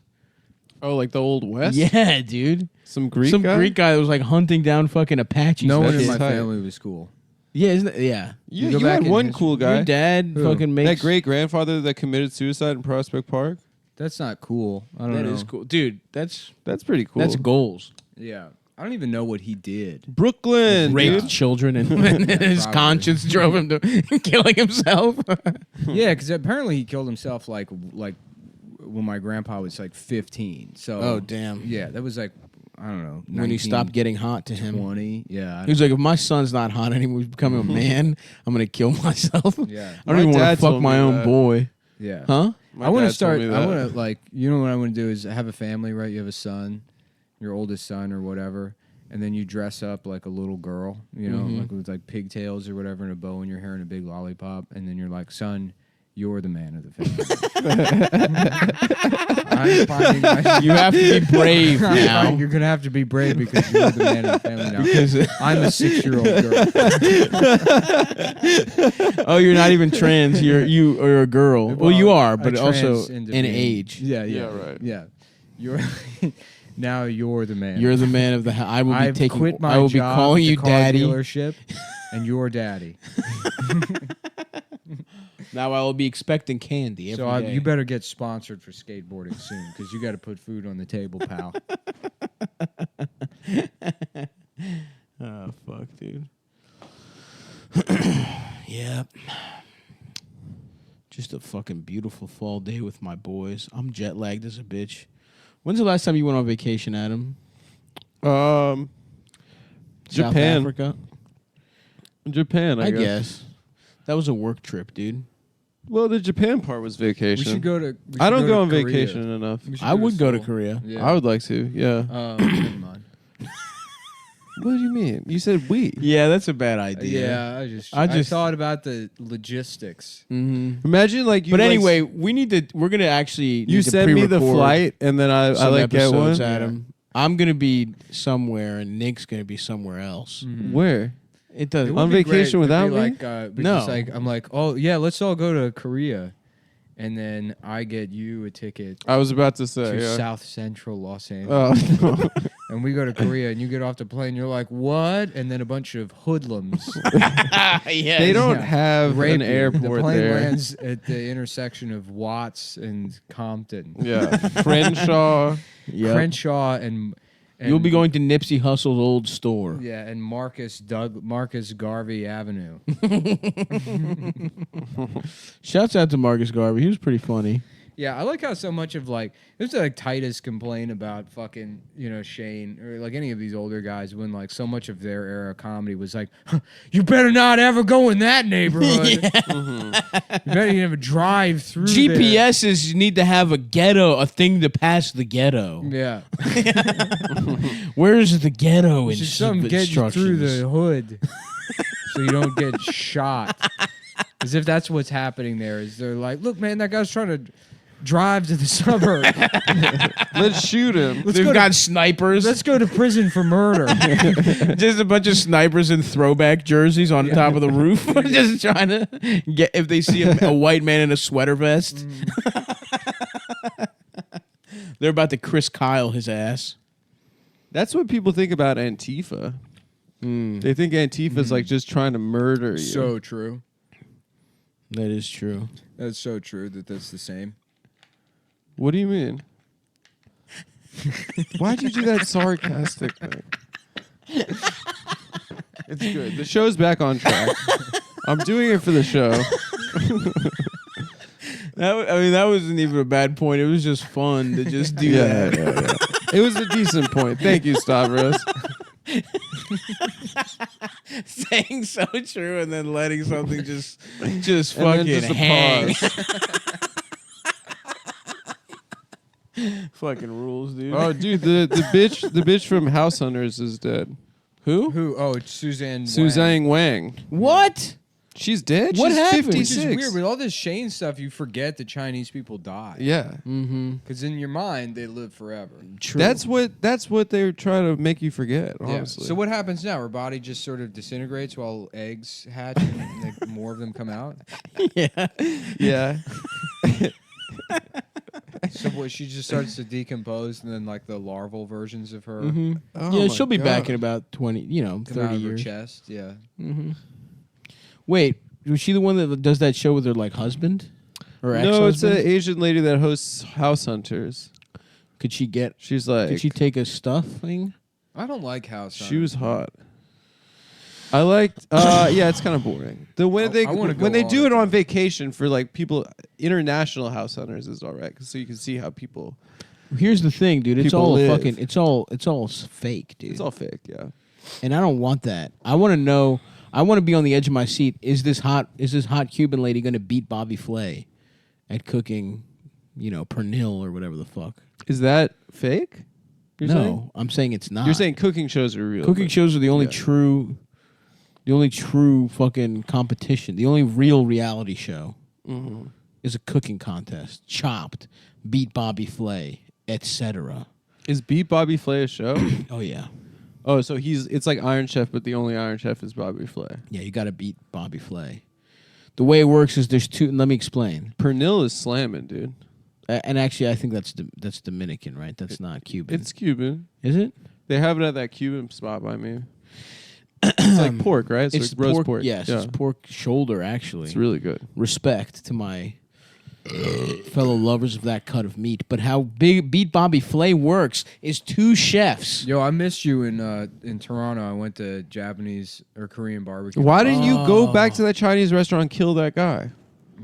Oh, like the old West. Yeah, dude. Some Greek Some guy. Greek guy that was like hunting down fucking Apaches. No one That's in my tight. family was cool. Yeah, isn't it? Yeah. You, You go you back had in one history. cool guy. Your dad Who? fucking makes That great grandfather that committed suicide in Prospect Park. That's not cool. I don't That know. is cool, dude. That's That's pretty cool. that's goals. Yeah. I don't even know what he did. Brooklyn. Raped dude. children, and his Probably. conscience drove him to killing himself. Yeah, because apparently he killed himself like when my grandpa was like 15. So Oh, damn. Yeah, that was like I don't know When he stopped getting hot to him. 20. Yeah. He was like, if my son's not hot anymore, he's becoming a man, I'm going to kill myself. Yeah. I don't My even want dad to fuck told my me own that. boy. Yeah. Huh? My I want dad to start. told me I that. want to like. You know what I want to do is have a family, right? You have a son, your oldest son or whatever, and then you dress up like a little girl, you know, like with like pigtails or whatever, and a bow in your hair and a big lollipop, and then you're like, son, you're the man of the family. I'm finding my- You have to be brave now. You're gonna have to be brave because you're the man of the family now. Because- I'm a 6-year-old girl. Oh, you're not even trans. You're a girl. Well, you are, but a also trans in individual. age. Yeah, Yeah, right. Yeah, you're now you're the man. You're the man of the house. I will be I've taking. quit my I will be job calling at the you car daddy. dealership, and you're daddy. Now I will be expecting candy every So day. you better get sponsored for skateboarding soon because you got to put food on the table, pal. Oh fuck, dude. Yep. Just a fucking beautiful fall day with my boys. I'm jet lagged as a bitch. When's the last time you went on vacation, Adam? Japan. South Africa? Japan, I I guess. guess. That was a work trip, dude. Well, the Japan part was We vacation. should go to. I don't go on Korea. vacation enough. We should I would go to Seoul. Korea. Yeah. I would like to. Yeah. Never mind. What do you mean? You said we. Yeah, that's a bad idea. Yeah, I I just- thought about the logistics. Mm-hmm. Imagine like you. But like, anyway, we need to. We're gonna actually. you need to send me the pre-record flight, and then I some like get one. episodes, Adam. I'm gonna be somewhere, and Nick's gonna be somewhere else. Where? It does. It On would be vacation great to without be me? like, because No. like I'm like, oh yeah, let's all go to Korea, and then I get you a ticket I was about to say. to Yeah. South Central Los Angeles, Oh, no. and we go to Korea, and you get off the plane, you're like, what? And then a bunch of hoodlums They don't Yeah. have rape an you. airport The plane there. lands at the intersection of Watts and Compton, Yeah. Crenshaw. Yep. Crenshaw, and You'll be going to Nipsey Hussle's old store. Yeah, and Marcus Garvey Avenue. Shouts out to Marcus Garvey. He was pretty funny. Yeah, I like how so much of like there's like Titus complain about fucking Shane or like any of these older guys when like so much of their era comedy was like, you better not ever go in that neighborhood. You better never drive through GPSs need to have a ghetto, a thing to pass the ghetto. there. Yeah, Where is the ghetto in should something get you through instructions? the hood. so you don't get shot. As if that's what's happening there. Is they're like, look, man, that guy's trying to drive to the suburb. Let's shoot him. They've got snipers. Let's go to prison for murder. Just a bunch of snipers in throwback jerseys on top of the roof, just trying to get if they see a white man in a sweater vest. They're about to Chris Kyle his ass. That's what people think about Antifa. They think Antifa's like just trying to murder you. So true. That is true. That's so true that's the same. What do you mean? Why'd you do that sarcastic thing? It's good. The show's back on track. I'm doing it for the show. That wasn't even a bad point. It was just fun to just do that. Yeah. It was a decent point. Thank you, Stavros. Saying so true and then letting something just And then fucking just a hang. pause. Fucking rules, dude. Oh, dude, the bitch from House Hunters is dead. Who? Oh, it's Suzanne. Suzanne Wang. What? She's dead. What She's happened? 56. Which is weird. With all this Shane stuff, you forget that Chinese people die. Yeah, Because in your mind, they live forever. True. that's what they're trying to make you forget. Honestly. Yeah. So what happens now? Her body just sort of disintegrates while eggs hatch and like, more of them come out? yeah. Yeah. So what, she just starts to decompose and then like the larval versions of her Oh Yeah, my she'll be back God. in about 20, come 30 out of her years. chest. Yeah. Wait, was she the one that does that show with her like husband? Or No, it's ex-husband? an Asian lady that hosts House Hunters. Could she get? She's like, Could she take a stuffing? I don't like House she was Hunters. hot. I liked. Yeah, it's kind of boring. The when they I wanna go when they on do it. it on vacation for like people, international House Hunters is all right, so you can see how people. Here's the thing, dude. It's People all live. fucking. It's all fake, dude. It's all fake. Yeah. And I don't want that. I want to know. I want to be on the edge of my seat. Is this hot Cuban lady going to beat Bobby Flay at cooking? Pernil or whatever the fuck. Is that fake? You're no, saying? I'm saying it's not. You're saying cooking shows are real. cooking but- shows are the only yeah. true. The only true fucking competition, the only real reality show is a cooking contest. Chopped, beat Bobby Flay, etc. Is Beat Bobby Flay a show? Oh yeah, Oh, so it's like Iron Chef, but the only Iron Chef is Bobby Flay. yeah. You got to beat Bobby Flay. The way it works is there's two. Let me explain. Pernil is slamming, dude. And actually, I think that's Dominican, right? That's not Cuban. It's Cuban. Is it? They have it at that Cuban spot by me. It's like pork, right? It's like roast pork. Yes, Yeah. it's pork shoulder. Actually, It's really good. respect to my fellow lovers of that cut of meat. But how big Beat Bobby Flay works is two chefs. Yo, I missed you in Toronto. I went to Japanese or Korean barbecue. Why didn't you go back to that Chinese restaurant and kill that guy?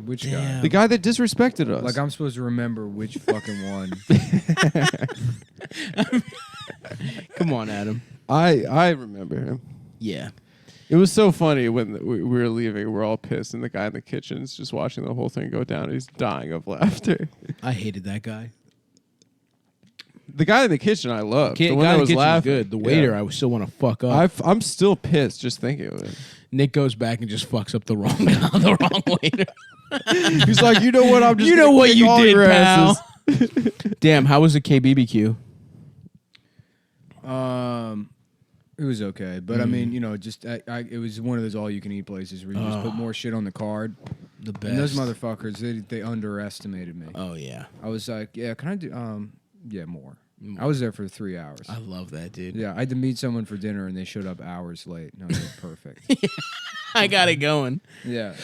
Which Damn. guy? The guy that disrespected us. Like I'm supposed to remember which fucking one. Come on, Adam. I remember him. Yeah. It was so funny when we were leaving. We're all pissed, and the guy in the kitchen is just watching the whole thing go down. He's dying of laughter. I hated that guy. The guy in the kitchen I loved. The The one guy that in the was kitchen was laughing. good. The waiter, Yeah. I still want to fuck up. I'm still pissed just thinking of it. Nick goes back and just fucks up the wrong the wrong waiter. He's like, you know what? I'm just You know gonna what kick you all did, your pal. asses. Damn, how was the KBBQ? It was okay, but I mean, just it was one of those all-you-can-eat places where you just put more shit on the card. The best. And those motherfuckers, they underestimated me. Oh yeah, I was like, yeah, can I do more? I was there for 3 hours. I love that, dude. Yeah, I had to meet someone for dinner, and they showed up hours late. No, they're perfect. I got it going. Yeah.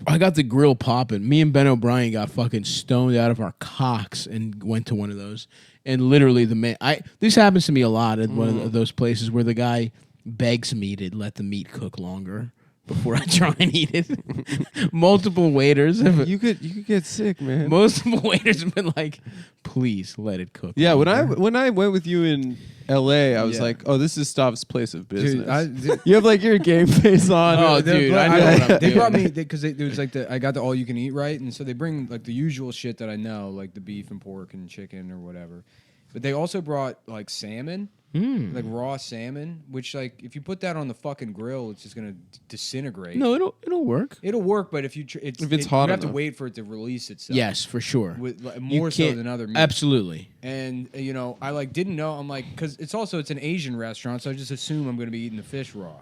I got the grill popping. Me and Ben O'Brien got fucking stoned out of our cocks and went to one of those. And literally the man, this happens to me a lot at one of those places where the guy begs me to let the meat cook longer before I try and eat it. Multiple waiters have You could get sick, man. multiple waiters have been like, please let it cook. Yeah, longer." when I went with you in L.A., I was Yeah. like, oh, this is Stav's place of business. Dude, You have like your game face on. Oh, dude, I know what I'm they brought doing. me because it was like I got the all you can eat right, and so they bring like the usual shit that I know, like the beef and pork and chicken or whatever. But they also brought like salmon, like raw salmon, which like if you put that on the fucking grill, it's just gonna disintegrate. No, it'll work. It'll work, but if it's hot you have to enough. wait for it to release itself. Yes, for sure. with, like, You more so can't- than other meats. Absolutely. And you know, I like didn't know. I'm like, because it's an Asian restaurant, so I just assume I'm gonna be eating the fish raw.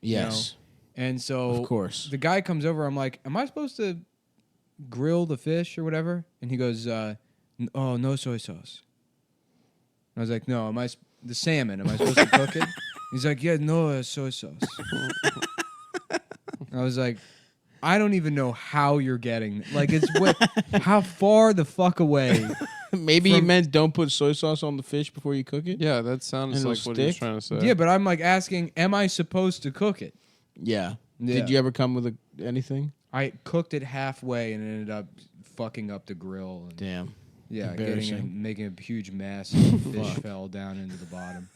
you know? Yes. And so Of course. the guy comes over. I'm like, am I supposed to grill the fish or whatever? And he goes, oh, no soy sauce. I was like, no, the salmon, am I supposed to cook it? He's like, yeah, no soy sauce. I was like, I don't even know how you're getting. Like, how far the fuck away? Maybe he meant don't put soy sauce on the fish before you cook it. Yeah, that sounds And like it'll what he was stick? trying to say. Yeah, but I'm like asking, am I supposed to cook it? Yeah. Yeah. Did you ever come with anything? I cooked it halfway and ended up fucking up the grill. And Damn. yeah, Embarrassing. making a huge mess. And the fish fell down into the bottom.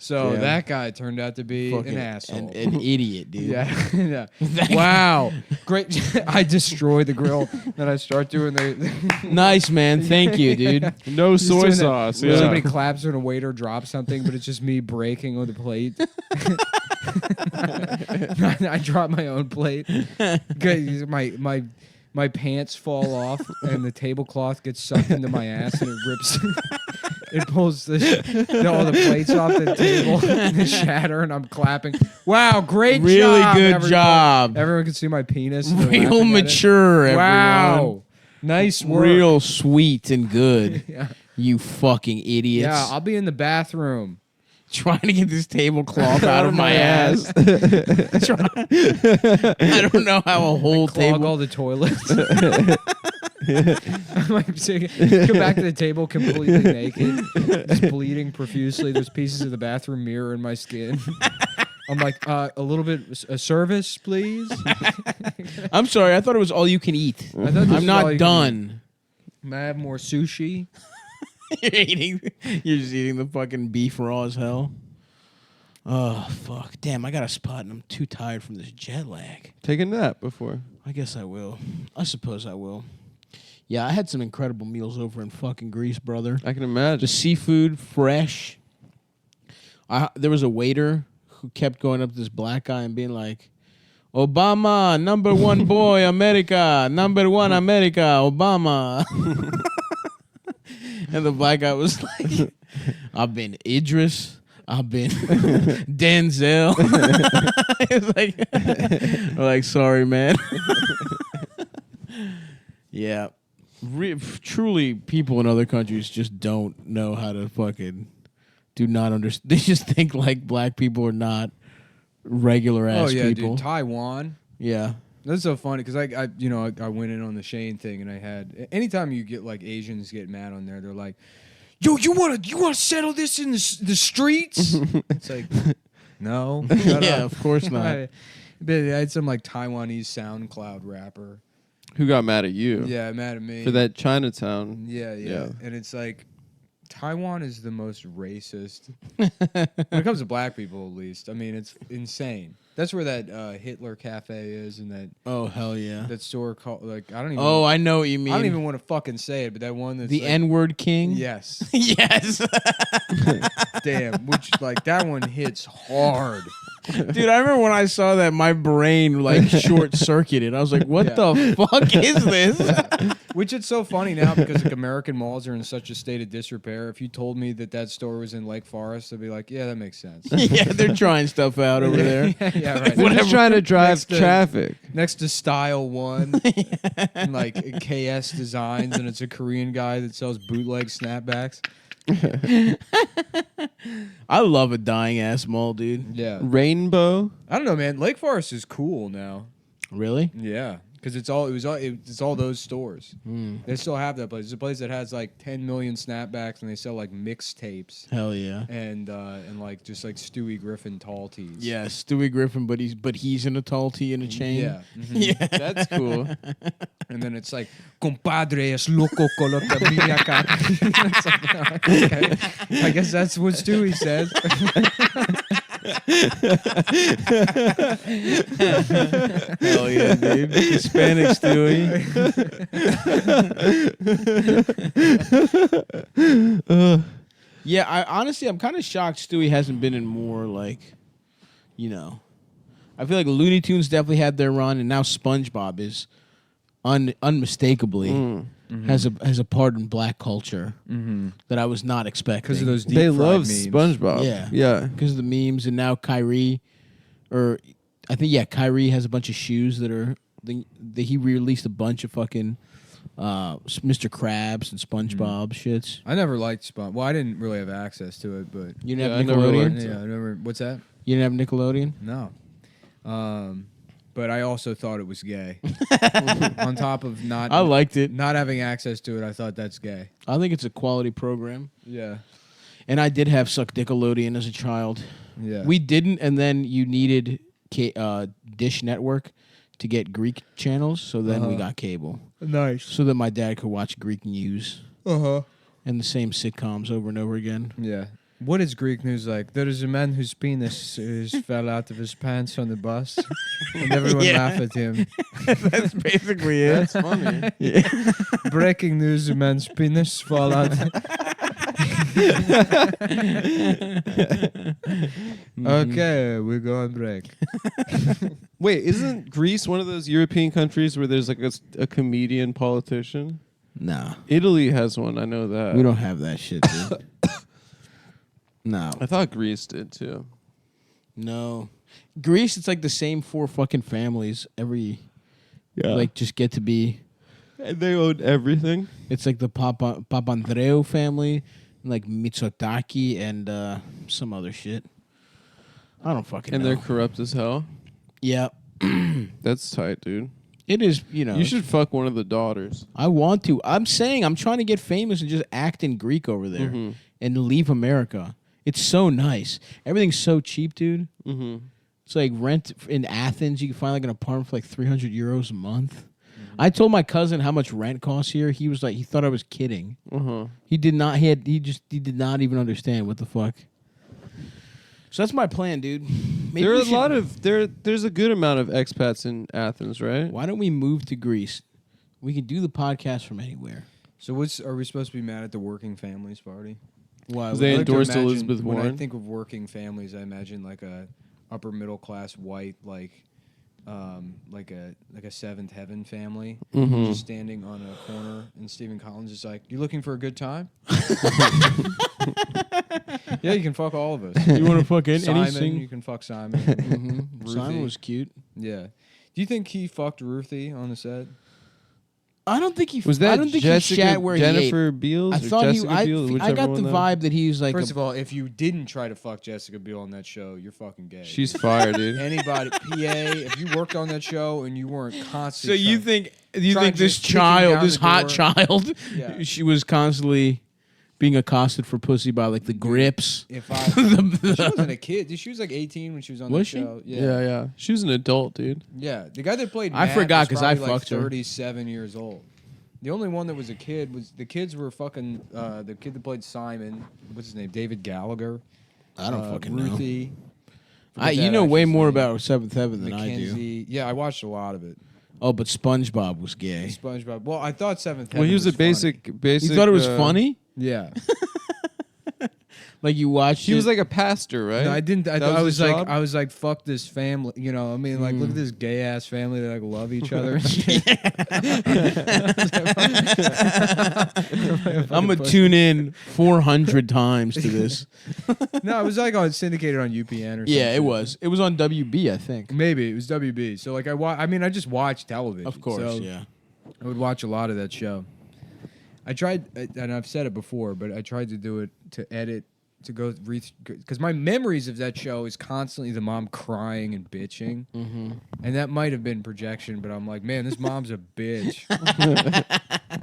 So Damn. that guy turned out to be Fucking an asshole. an idiot, dude. Yeah, yeah. Wow, great! I destroy the grill. Then I start doing the Nice, man. Thank you, dude. No Just soy doing sauce. that- Yeah. Somebody claps when a waiter drops something, but it's just me breaking on the plate. I drop my own plate. Good, my pants fall off, and the tablecloth gets sucked into my ass, and it rips. It pulls all the plates off the table, and they shatter, and I'm clapping. Wow, great Really job! good everyone. job. Everyone can see my penis. and they're Real laughing at it. mature, Wow, everyone. nice work. Real sweet and good. Yeah. You fucking idiots. Yeah, I'll be in the bathroom. Trying to get this tablecloth out of my ass. I don't know how a whole Clog table. all the toilets. I'm like, come back to the table completely naked, just bleeding profusely. There's pieces of the bathroom mirror in my skin. I'm like, a little bit, a service, please. I'm sorry. I thought it was all you can eat. I thought this was I'm all not you can done. May I have more sushi? You're just eating the fucking beef raw as hell. Oh fuck! Damn, I got a spot and I'm too tired from this jet lag. Take a nap before. I guess I will. I suppose I will. Yeah, I had some incredible meals over in fucking Greece, brother. I can imagine. The seafood fresh. There was a waiter who kept going up to this black guy and being like, "Obama, number one boy, America, number one America, Obama." And the black guy was like, "I've been Idris. I've been Denzel." It's like, I'm like, sorry, man. Yeah. Truly, people in other countries just don't know how to fucking do not understand. They just think like black people are not regular ass people. dude, Taiwan. Yeah. That's so funny because I went in on the Shane thing and I had anytime you get like Asians get mad on there, they're like, "Yo, you wanna settle this in the streets?" It's like, no, shut Yeah, up. of course not. But I had some like Taiwanese SoundCloud rapper. Who got mad at you? Yeah, mad at me For that Chinatown. Yeah, Yeah. and it's like Taiwan is the most racist when it comes to black people. At least, I mean, it's insane. That's where that Hitler Cafe is, and Oh hell yeah. that store called like I don't even. Oh, I know what you mean. I don't even want to fucking say it, but that one that's the like, N-word king. Yes, Yes. damn. Which like that one hits hard. Dude, I remember when I saw that, my brain like short circuited. I was like, "What the fuck is this?" Which it's so funny now because like American malls are in such a state of disrepair. If you told me that store was in Lake Forest, I'd be like, yeah, that makes sense. Yeah, they're trying stuff out over there. Yeah, right. They're just trying to drive Next to- traffic. Next to Style One, and like KS Designs, and it's a Korean guy that sells bootleg snapbacks. I love a dying ass mall, dude. Yeah, Rainbow. I don't know, man. Lake Forest is cool now. Really? Yeah, because it's all those stores. They still have that place. It's a place that has like 10 million snapbacks, and they sell like mixtapes Hell yeah. and like just like Stewie Griffin tall tees. Yeah, Stewie Griffin, but he's in a tall tee and a chain. Yeah. Yeah. That's cool. And then it's like, compadre es loco con la piña. It's like, okay. I guess that's what Stewie says. Hell yeah, dude. Hispanic Stewie. Yeah, I'm kind of shocked Stewie hasn't been in more like, I feel like Looney Tunes definitely had their run, and now SpongeBob is unmistakably has a part in black culture that I was not expecting. Because of those deep They fried love memes. SpongeBob. Yeah. Yeah. Because of the memes, and now Kyrie has a bunch of shoes that are he released a bunch of fucking Mr. Krabs and SpongeBob shits. I never liked SpongeBob. Well, I didn't really have access to it, but You didn't Yeah, I have never Nickelodeon? liked yeah, I never. What's that? You didn't have Nickelodeon? No. But I also thought it was gay. On top of not I liked it. not having access to it, I thought that's gay. I think it's a quality program. Yeah. And I did have Suck Nickelodeon as a child. Yeah. We didn't, and then you needed Dish Network to get Greek channels, so then we got cable. nice. So that my dad could watch Greek news Uh-huh. and the same sitcoms over and over again. Yeah. What is Greek news like? There is a man whose penis fell out of his pants on the bus, and everyone laughed at him. That's basically it. That's funny. Breaking news: a man's penis fell out. Okay, we go on break. Wait, isn't Greece one of those European countries where there's like a comedian politician? Nah, Italy has one. I know that. we don't have that shit, dude. No. I thought Greece did too. No. Greece, it's like the same 4 fucking families every, like, just get to be. And they own everything. It's like the Papandreou family, like Mitsotaki and some other shit. I don't fucking And know. they're corrupt as hell. Yeah. That's tight, dude. It is, you know. You should fuck one of the daughters. I want to. I'm trying to get famous and just act in Greek over there Mm-hmm. and leave America. It's so nice. Everything's so cheap, dude. Mm-hmm. It's like rent in Athens. You can find like an apartment for like 300 euros a month. I told my cousin how much rent costs here. He was like, he thought I was kidding. Uh-huh. He did not. He did not even understand what the fuck. So that's my plan, dude. Maybe There are we a should- lot of there's a good amount of expats in Athens, right? Why don't we move to Greece? We can do the podcast from anywhere. So, are we supposed to be mad at the working families party? Why? They I like to endorsed imagine- Elizabeth When I Warren. think of working families, I imagine like a upper middle class white like a Seventh Heaven family Mm-hmm. just standing on a corner, and Stephen Collins is like, "You looking for a good time?" Yeah, you can fuck all of us. You want to fuck Simon, anything? you can fuck Simon. Mm-hmm. Simon Ruthie. was cute. Yeah. Do you think he fucked Ruthie on the set? I don't think he. Was that I don't think Jessica, he shat where Jennifer he Beals? ate. I or thought Jessica Biel, I whichever got the one vibe that he was like. First of all, if you didn't try to fuck Jessica Biel on that show, you're fucking gay. She's fire, dude. Anybody, PA, if you worked on that show and you weren't so constantly. you trying- think you trying think to this just kick him down child, this the hot door. child, Yeah. she was constantly being accosted for pussy by like the grips. If I, she wasn't a kid. She was like 18 when she was on Was the she? show. Yeah. She was an adult, dude. Yeah, the guy that played I Matt forgot was 'cause I probably, like fucked her. 37 years old. The only one that was a kid was the kids were fucking the kid that played Simon. What's his name? David Gallagher. I don't fucking know. Ruthie. You know way more about Seventh Heaven than I do. Mackenzie. Yeah, I watched a lot of it. Oh, but SpongeBob was gay. SpongeBob. Well, I thought Seventh Well, Heaven he was a funny. basic. You thought it was funny? Yeah. Like you watched He was it? like a pastor, right? No, I didn't. That I was was his like, job? I was like, fuck this family. You know, I mean, like, look at this gay ass family that like love each other. I'm gonna tune in 400 times to this. No, it was like on syndicated on UPN or something. Yeah, it was. It was on WB, I think. Maybe it was WB. So like I mean, I just watched television. Of course, so yeah. I would watch a lot of that show. I tried, and I've said it before, but I tried to do it to edit to go because my memories of that show is constantly the mom crying and bitching, and that might have been projection, but I'm like, man, this mom's a bitch.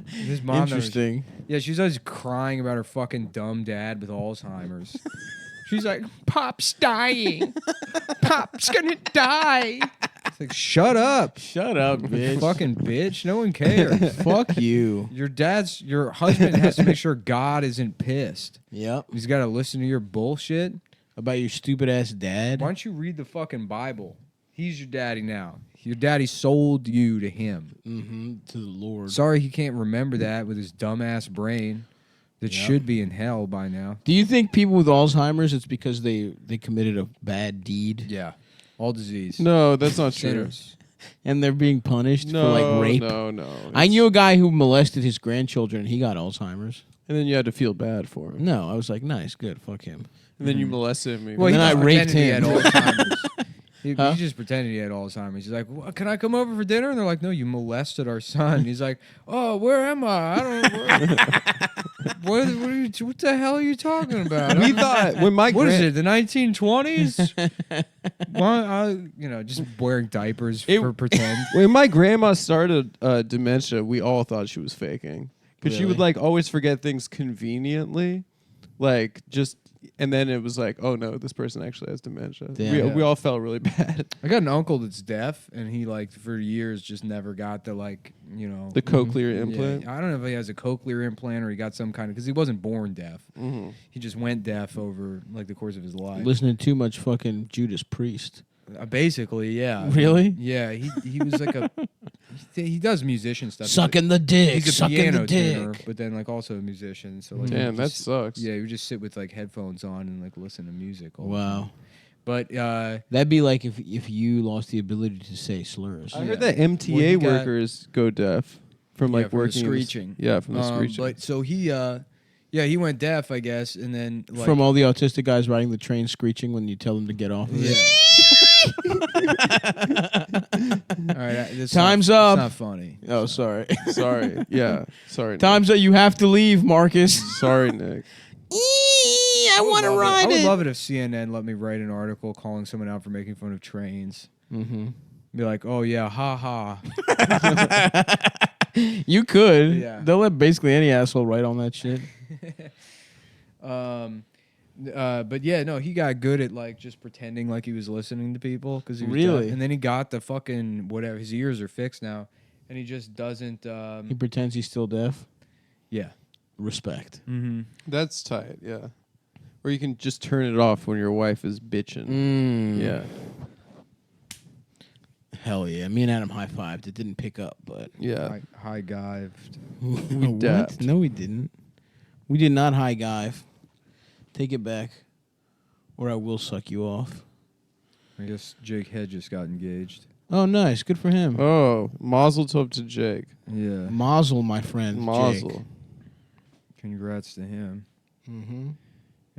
This mom never- Interesting. yeah, she's always crying about her fucking dumb dad with Alzheimer's. She's like, Pop's dying. Pop's gonna die. It's like, shut up, Shut up, bitch. fucking bitch. No one cares. Fuck you. Your husband has to make sure God isn't pissed. Yep. He's got to listen to your bullshit. About your stupid ass dad. Why don't you read the fucking Bible? He's your daddy now. Your daddy sold you to him. Mm-hmm. To the Lord. Sorry he can't remember that with his dumbass brain. that should be in hell by now. Do you think people with Alzheimer's, it's because they committed a bad deed Yeah, all disease. No, that's not true. Sinners. and they're being punished No, for like rape? no. I knew a guy who molested his grandchildren. He got Alzheimer's. And then you had to feel bad for him. No, I was like, nice, good, fuck him. And then you molested him. Well, And he then just I raped pretended him. He had Alzheimer's. He Huh? just pretended he had Alzheimer's. He's like, "Well, can I come over for dinner?" And they're like, "No, you molested our son." He's like, "Oh, where am I? I don't. What the hell are you talking about? we thought when my What is gran- it? The 1920s? Just wearing diapers for pretend. when my grandma started dementia, we all thought she was faking because she would Really? like always forget things conveniently, like just. And then it was like, oh no, this person actually has dementia. Damn. We all felt really bad. I got an uncle that's deaf, and he like for years just never got the The cochlear implant. Yeah, I don't know if he has a cochlear implant or he got some kind of because he wasn't born deaf. Mm-hmm. He just went deaf over like the course of his life. Listening to too much fucking Judas Priest. Basically, yeah. Really? Yeah, he was like a he does musician stuff. Sucking the dick, He's a sucking piano the dick. tuner, but then like also a musician. So like, he Damn, would that just- sucks. Yeah, he would just sit with like headphones on and like listen to music. All the Wow. time. But That'd be like if you lost the ability to say slurs. I Yeah. heard that Well, MTA he got- workers go deaf from like from the working in the- screeching. yeah, from the screeching. But so he went deaf, I guess, and then like, From all the autistic guys riding the train screeching when you tell them to get off of yeah. it. All right, this Time's not, up. It's not funny. Oh, sorry. Sorry. Yeah. Sorry. Nick. Time's up. You have to leave, Marcus. Sorry, Nick. I want to I ride would it. love it if CNN let me write an article calling someone out for making fun of trains. Mm-hmm. Be like, oh yeah, ha ha. You could. Yeah. They'll let basically any asshole write on that shit. But yeah, no, he got good at like just pretending like he was listening to people because he was Really? deaf. And then he got the fucking whatever. His ears are fixed now, and he just doesn't. He pretends he's still deaf. Yeah. Respect. Mm-hmm. That's tight. Yeah. Or you can just turn it off when your wife is bitching. Yeah. Hell yeah. Me and Adam high-fived. It didn't pick up, but... Yeah. High gived. What? dapped. No, we didn't. We did not high-give. Take it back, or I will suck you off. I guess Jake Head just got engaged. Oh, nice. Good for him. Oh, mazel tov to Jake. Yeah. Mazel, my friend. Mazel. Congrats to him. Mm-hmm.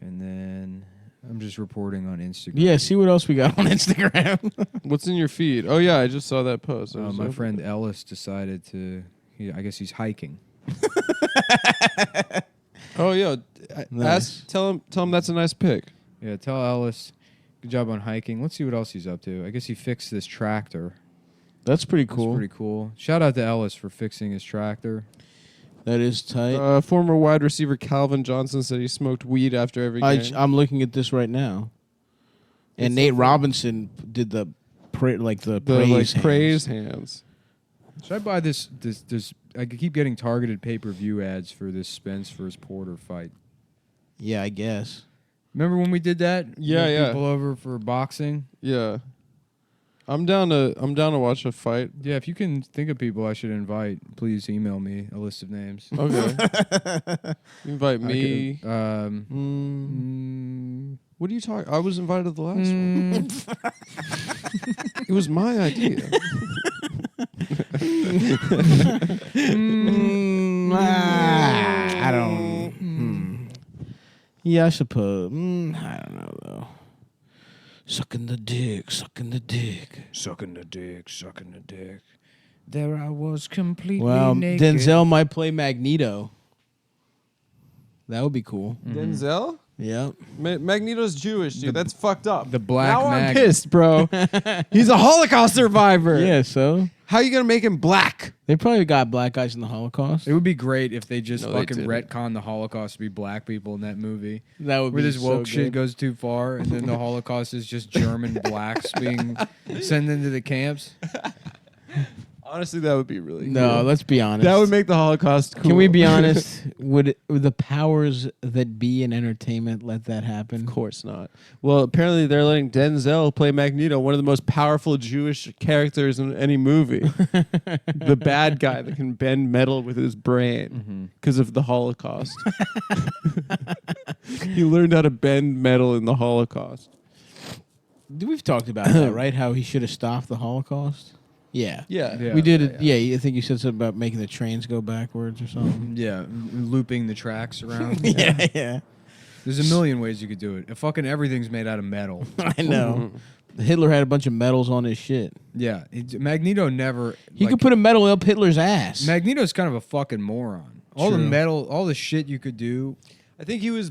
And then I'm just reporting on Instagram. Yeah, see what else we got on Instagram. What's in your feed? Oh yeah, I just saw that post. I was My like- friend Ellis decided to. I guess he's hiking. Oh yeah. Nice. Tell him that's a nice pic. Yeah, tell Ellis. Good job on hiking. Let's see what else he's up to. I guess he fixed this tractor. That's pretty cool. That's pretty cool. Shout out to Ellis for fixing his tractor. That is tight. Former wide receiver Calvin Johnson said he smoked weed after every game. I'm looking at this right now. And It's Nate so funny. Robinson did the praise the hands. praise hands. Should I buy this? I keep getting targeted pay-per-view ads for this Spence versus Porter fight. Yeah, I guess. Remember when we did that? Yeah, Got yeah. People over for boxing. Yeah. I'm down to watch a fight. Yeah, if you can think of people I should invite, please email me a list of names. Okay. Invite me. What are you talking? I was invited to the last one. It was my idea. I don't. Yeah, I suppose. I don't know though. Sucking the dick, sucking the dick. Sucking the dick, sucking the dick. There I was completely Well, naked. Denzel might play Magneto. That would be cool. Denzel? Yep. Magneto's Jewish, dude. That's fucked up. the black now I'm mag- pissed, bro. He's a Holocaust survivor. Yeah, so How are you gonna make him black? they probably got black guys in the Holocaust. It would be great if they just No, they fucking didn't. retcon the Holocaust to be black people in that movie. That would Where be this woke so shit good. goes too far, and then the Holocaust is just German blacks being sent into the camps. Honestly, that would be really No, cool. let's be honest. That would make the Holocaust cool. Can we be honest? Would the powers that be in entertainment let that happen? Of course not. Well, apparently they're letting Denzel play Magneto, one of the most powerful Jewish characters in any movie. The bad guy that can bend metal with his brain because of the Holocaust. He learned how to bend metal in the Holocaust. We've talked about that, right? How he should have stopped the Holocaust. Yeah. Yeah. We did it. Yeah, I think you said something about making the trains go backwards or something. Yeah, looping the tracks around. yeah. There's a million ways you could do it. Fucking everything's made out of metal. I know. Hitler had a bunch of medals on his shit. Yeah, Magneto never. He could put a medal up Hitler's ass. Magneto's kind of a fucking moron. All the True. metal, all the shit you could do. I think he was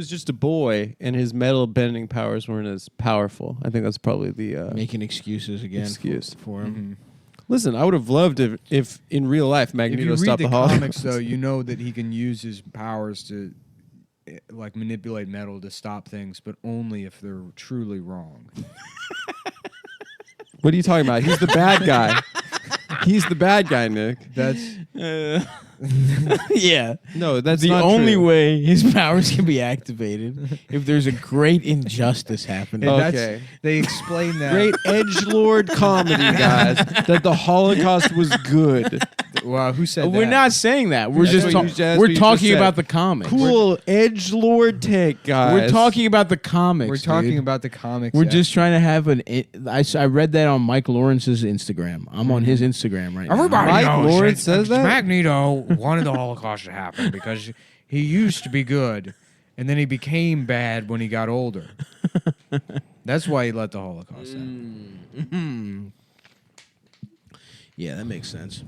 just a boy, and his metal bending powers weren't as powerful. I think that's probably the Making excuses again excuse. for him. Listen, I would have loved if in real life If Magneto you read stopped the the Holocaust. comics, though, you know that he can use his powers to like manipulate metal to stop things, but only if they're truly wrong. What are you talking about? He's the bad guy. He's the bad guy, Nick. That's Yeah. No, that's The not only true. way his powers can be activated if there's a great injustice happening. Oh. that's Okay. they explain that. Great edgelord comedy, guys. That the Holocaust was good. Wow, who said that? We're not saying that. We're That's just what talking. you- that's what We're you just talking said. about the comics. Cool edgelord take, guys. We're talking about the comics. We're talking dude. about the comics. We're yeah. just trying to have an. I read that on Mike Lawrence's Instagram. I'm on his Instagram right now. Mike Lawrence says that? Magneto wanted the Holocaust to happen because he used to be good, and then he became bad when he got older. That's why he let the Holocaust happen. Yeah, that makes sense.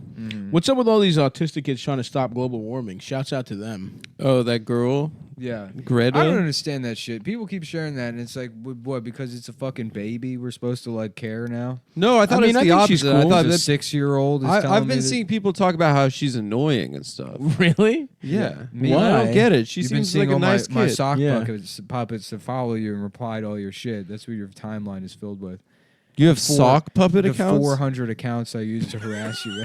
What's up with all these autistic kids trying to stop global warming? Shouts out to them. Oh, that girl, Yeah. Greta. I don't understand that shit. People keep sharing that, and it's like, what? Because it's a fucking baby, we're supposed to like care now. No, I thought I it's mean, the I think opposite. she's cool. I thought A that 6-year-old is telling I've me been that- seeing people talk about how she's annoying and stuff. Really? Yeah, Me- I Why? don't get it. She You've been seems seeing like a all nice my kid. sock Yeah. puppets to follow you and reply to all your shit. That's what your timeline is filled with. You have sock puppet The accounts. 400 accounts I use to harass you.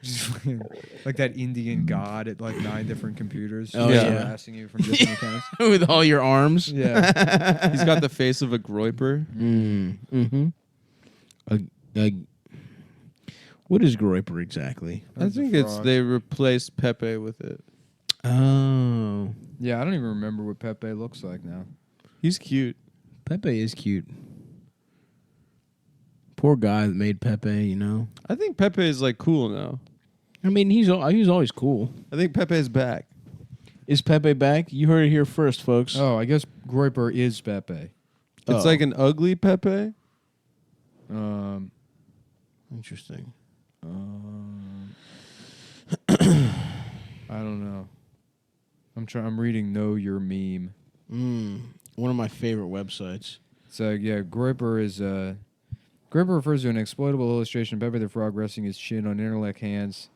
Just fucking like that Indian god at like 9 different computers. Oh, just yeah. harassing you from different accounts. With all your arms. Yeah. He's got the face of a groiper. Mm-hmm. What is Groiper exactly? I That's a think it's fraud. they replaced Pepe with it. Oh, Yeah, I don't even remember what Pepe looks like now. He's cute. Pepe is cute. Poor guy that made Pepe. You know. I think Pepe is like cool now. I mean, he's always cool. I think Pepe is back. Is Pepe back? You heard it here first, folks. Oh, I guess Groiper is Pepe. It's Oh. like an ugly Pepe. Interesting. I don't know. I'm reading Know Your Meme. One of my favorite websites. So yeah, Groiper is Groiper refers to an exploitable illustration of Pepe the Frog resting his chin on interlock hands.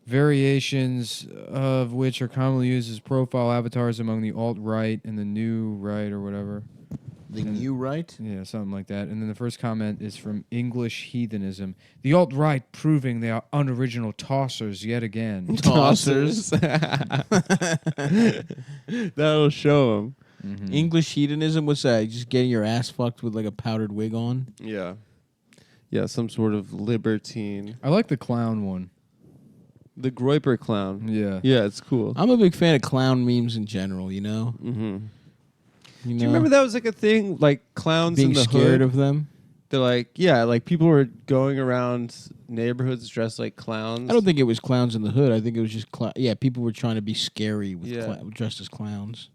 Variations of which are commonly used as profile avatars among the alt-right and the new right or whatever. The new right? Yeah, something like that. And then the first comment is from English Heathenism. The alt-right proving they are unoriginal tossers yet again. Tossers. That'll show him. English hedonism. What's that? Just getting your ass fucked with like a powdered wig on? Yeah. Yeah, some sort of libertine. I like the clown one. The Groiper clown. Yeah. Yeah, it's cool. I'm a big fan of clown memes in general. You know. Mm-hmm. You know. Do you remember that was like a thing? Like clowns being in the scared hood? of them? They're like, yeah, like people were going around neighborhoods dressed like clowns. I don't think it was clowns in the hood. I think it was just yeah. People were trying to be scary with Yeah. dressed as clowns.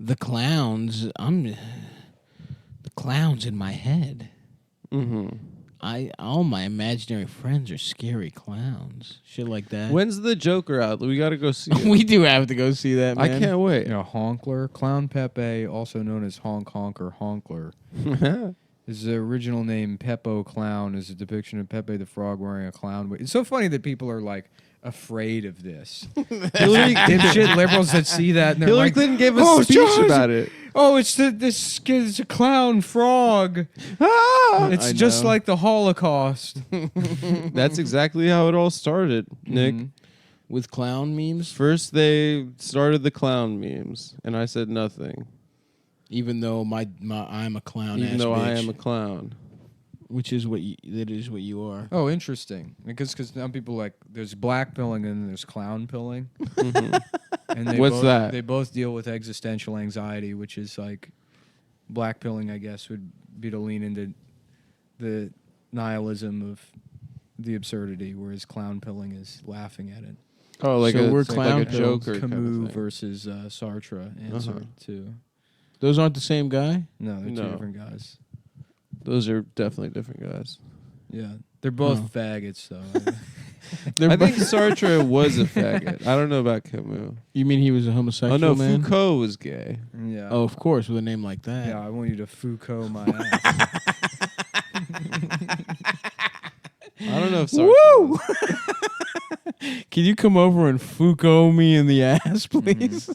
The clowns. The clowns in my head. Mm-hmm. All my imaginary friends are scary clowns. Shit like that. When's the Joker out? We got to go see it. we do have to go see that, man. I can't wait. You know, Honkler, Clown Pepe, also known as Honk Honk or Honkler. His original name, Peppo Clown, is a depiction of Pepe the Frog wearing a clown wig. It's so funny that people are like, afraid of this. Hillary, Dipshit liberals that see that and they're Hillary like, Clinton gave a "Oh, speech Josh, about it. Oh, it's it's a clown frog. Ah! It's I just know. like the Holocaust." That's exactly how it all started, Nick. With clown memes, First, they started the clown memes, and I said nothing, even though I'm a clown. even ass though I bitch, am a clown. which is what that is what you are. Oh, interesting. Because some people like there's black pilling and there's clown pilling. And they What's both, that? They both deal with existential anxiety, which is like black pilling, I guess, would be to lean into the nihilism of the absurdity, whereas clown pilling is laughing at it. Oh, like So we're it's clown like a pills. Joker kind of Camus thing. versus Sartre answer Uh-huh. to. Those aren't the same guy. No, they're two No. different guys. Those are definitely different guys. Yeah, they're both Oh. faggots, though. They're I think both- Sartre was a faggot. I don't know about Camus. You mean he was a homosexual Oh no, man? Foucault was gay. Yeah. Oh, of course, with a name like that. Yeah, I want you to Foucault my ass. I don't know if Sartre. Woo! was. Can you come over and Foucault me in the ass, please?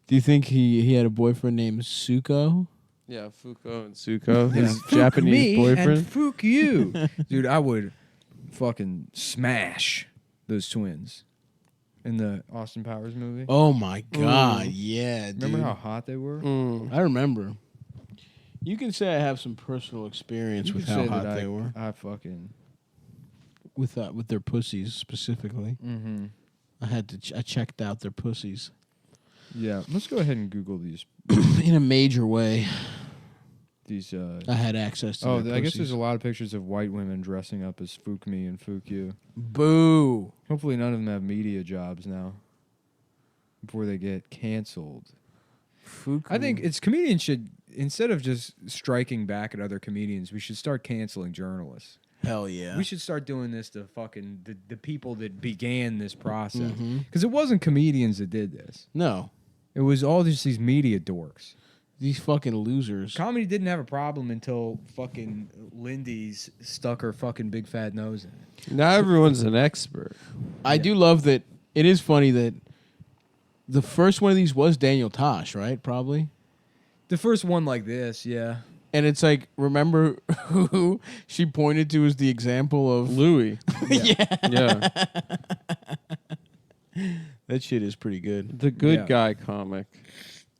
Do you think he had a boyfriend named Suko? Yeah, Foucault and Suko, Yeah. his Fuck Japanese me boyfriend. And fuck you. Dude, I would fucking smash those twins in the Austin Powers movie. Oh my God, yeah, dude. Remember how hot they were? Mm. I remember. You can say I have some personal experience You with could how say hot that they were I fucking. with their pussies specifically. Mm-hmm. I checked out their pussies Yeah, let's go ahead and Google these. in a major way. These. I had access to. Oh, their I guess pussies. there's a lot of pictures of white women dressing up as Fook me and Fook you. Boo. Hopefully, none of them have media jobs now. Before they get canceled. I think it's comedians should, instead of just striking back at other comedians, we should start canceling journalists. hell yeah. We should start doing this to fucking the people that began this process. Mhm. Because it wasn't comedians that did this. No, It was all just these media dorks. these fucking losers. Comedy didn't have a problem until fucking Lindy's stuck her fucking big fat nose in it. Now everyone's an expert. I do love that. It is funny that the first one of these was Daniel Tosh, right? Probably. The first one like this, yeah. And it's like, remember who she pointed to as the example of Louis. yeah. Yeah. That shit is pretty good. The good Yeah. guy comic.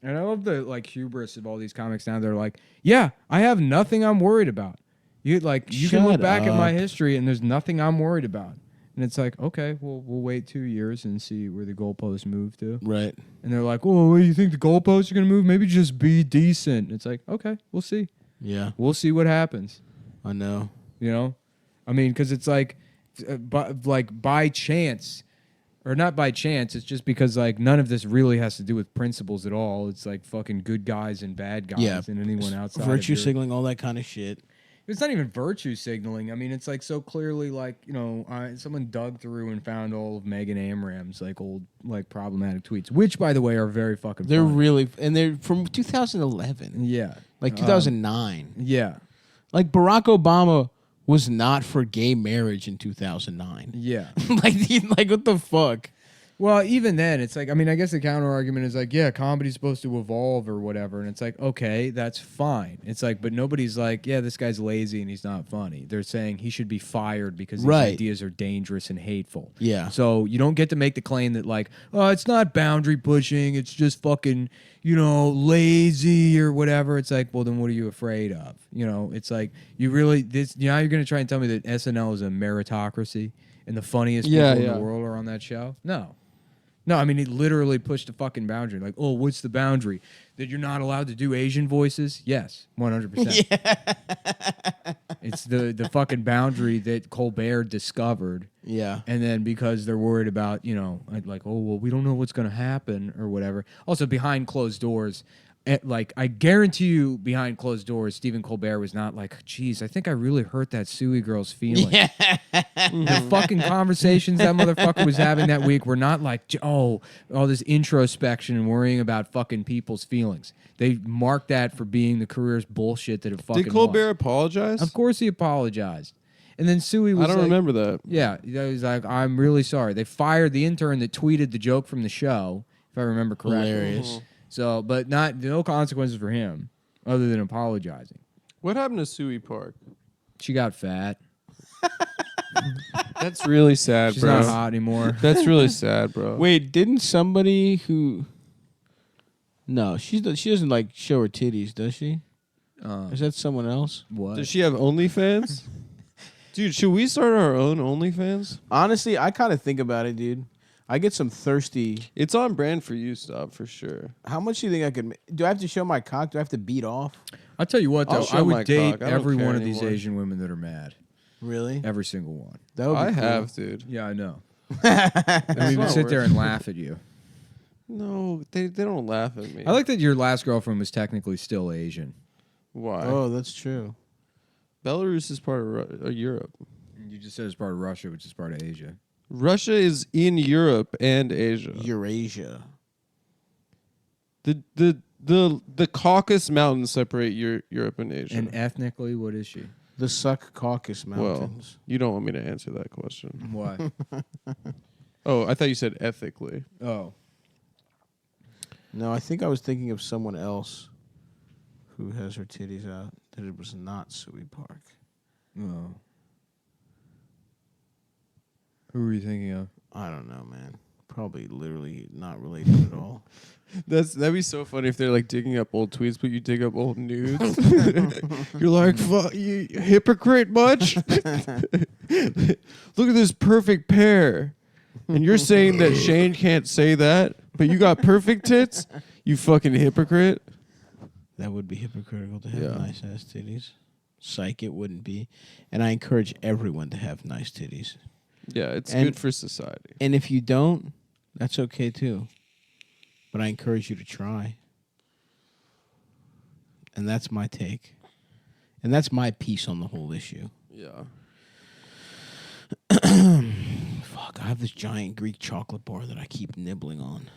And I love the like hubris of all these comics now. They're like, yeah, I have nothing I'm worried about. You can Shut look back at my up. history and there's nothing I'm worried about. And it's like, okay, well, we'll wait 2 years and see where the goalposts move to. Right. And they're like, oh, you think the goalposts are gonna move? Maybe just be decent. It's like, okay, we'll see. Yeah. We'll see what happens. I know. You know, I mean, because it's like by chance, or not by chance. It's just because like none of this really has to do with principles at all. It's like fucking good guys and bad guys, Yeah. and anyone outside. Virtue of your, signaling, all that kind of shit. It's not even virtue signaling. I mean, it's like so clearly like someone dug through and found all of Megan Amram's like old like problematic tweets, which by the way are very fucking. They're funny. really, and they're from 2011, Yeah, like 2009. yeah, Like Barack Obama was not for gay marriage in 2009. yeah. like what the fuck? Well, even then, it's like, I mean, I guess the counter argument is like, yeah, comedy's supposed to evolve or whatever. And it's like, okay, that's fine. It's like, but nobody's like, yeah, this guy's lazy and he's not funny. They're saying he should be fired because his Right. ideas are dangerous and hateful. Yeah. So you don't get to make the claim that, like, oh, it's not boundary pushing. It's just fucking, lazy or whatever. It's like, well, then what are you afraid of? It's like, you really, now you're going to try and tell me that SNL is a meritocracy and the funniest Yeah, people in yeah. the world are on that show? No, I mean, it literally pushed a fucking boundary. Like, oh, what's the boundary? That you're not allowed to do Asian voices? Yes, 100%. Yeah. It's the fucking boundary that Colbert discovered. Yeah. And then because they're worried about, like, oh, well, we don't know what's going to happen or whatever. Also, behind closed doors, like, I guarantee you behind closed doors, Stephen Colbert was not like, geez, I think I really hurt that Suey girl's feelings. The fucking conversations that motherfucker was having that week were not like, oh, all this introspection and worrying about fucking people's feelings. They marked that for being the career's bullshit that it fucking Did Colbert was. apologize? Of course he apologized. And then Suey was I don't like, remember that. Yeah, he's like, I'm really sorry. They fired the intern that tweeted the joke from the show, if I remember correctly. Hilarious. So, but no consequences for him other than apologizing. What happened to Suey Park? She got fat. That's really sad, She's bro. not hot anymore. That's really sad, bro. Wait, didn't somebody who? No, she doesn't like show her titties, does she? Is that someone else? What? Does she have OnlyFans? Dude, should we start our own OnlyFans? Honestly, I kind of think about it, dude. I get some thirsty. It's on brand for you, Stop, for sure. How much do you think I could? Do I have to show my cock? Do I have to beat off? I'll tell you what, I'll though. show I my would date cock. I don't every care one of these anymore. Asian women that are mad. Really? Every single one. That would be I cool. have, dude. Yeah, I know. And we would not sit there worth and laugh at you. No, they don't laugh at me. I like that your last girlfriend was technically still Asian. Why? Oh, that's true. Belarus is part of Europe. You just said it's part of Russia, which is part of Asia. Russia is in Europe and Asia. Eurasia. The Caucasus Mountains separate Europe and Asia. And ethnically, what is she? The Suck Caucasus well, Mountains. you don't want me to answer that question. Why? Oh, I thought you said ethically. Oh. No, I think I was thinking of someone else who has her titties out. That it was not Suey Park. Oh. Who were you thinking of? I don't know, man. Probably literally not related at all. That'd be so funny if they're like digging up old tweets, but you dig up old nudes. You're like, you hypocrite much? Look at this perfect pair. And you're saying that Shane can't say that, but you got perfect tits? You fucking hypocrite. That would be hypocritical to have Yeah. nice ass titties. Psych, it wouldn't be. And I encourage everyone to have nice titties. Yeah, it's And- good for society. And if you don't, that's okay too. But I encourage you to try. And that's my take. And that's my piece on the whole issue. Yeah. Fuck, I have this giant Greek chocolate bar that I keep nibbling on.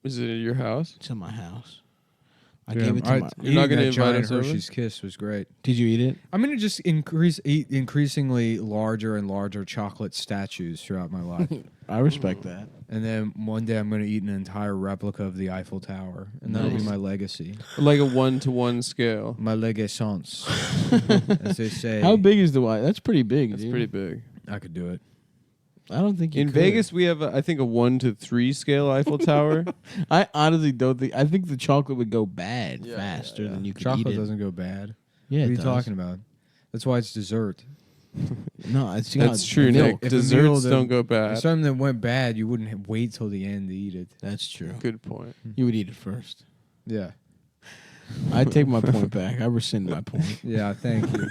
Is it at your house? It's in my house. I Damn, gave it to my... You're not gonna that invite giant us over? Hershey's Kiss was great. Did you eat it? I'm gonna just eat increasingly larger and larger chocolate statues throughout my life, I respect that. and then one day I'm gonna eat an entire replica of the Eiffel Tower, and that'll be Nice. my legacy, Like a 1-to-1 scale. my legaissance, as they say. How big is the white? That's pretty big, That's dude. pretty big. I could do it. I don't think you In could. Vegas, we have, I think, a 1-to-3 scale Eiffel Tower. I honestly don't think... I think the chocolate would go bad Yeah, faster yeah, yeah. than you could Chocolate eat it. doesn't go bad. Yeah, What are it you does. talking about? That's why it's dessert. No, it's That's true, milk. Nick. If a meal Desserts that- don't go If bad. something that went bad, you wouldn't wait till the end to eat it. That's true. Good point. You would eat it first. Yeah. I take my point back. I rescind my point. Yeah, thank you.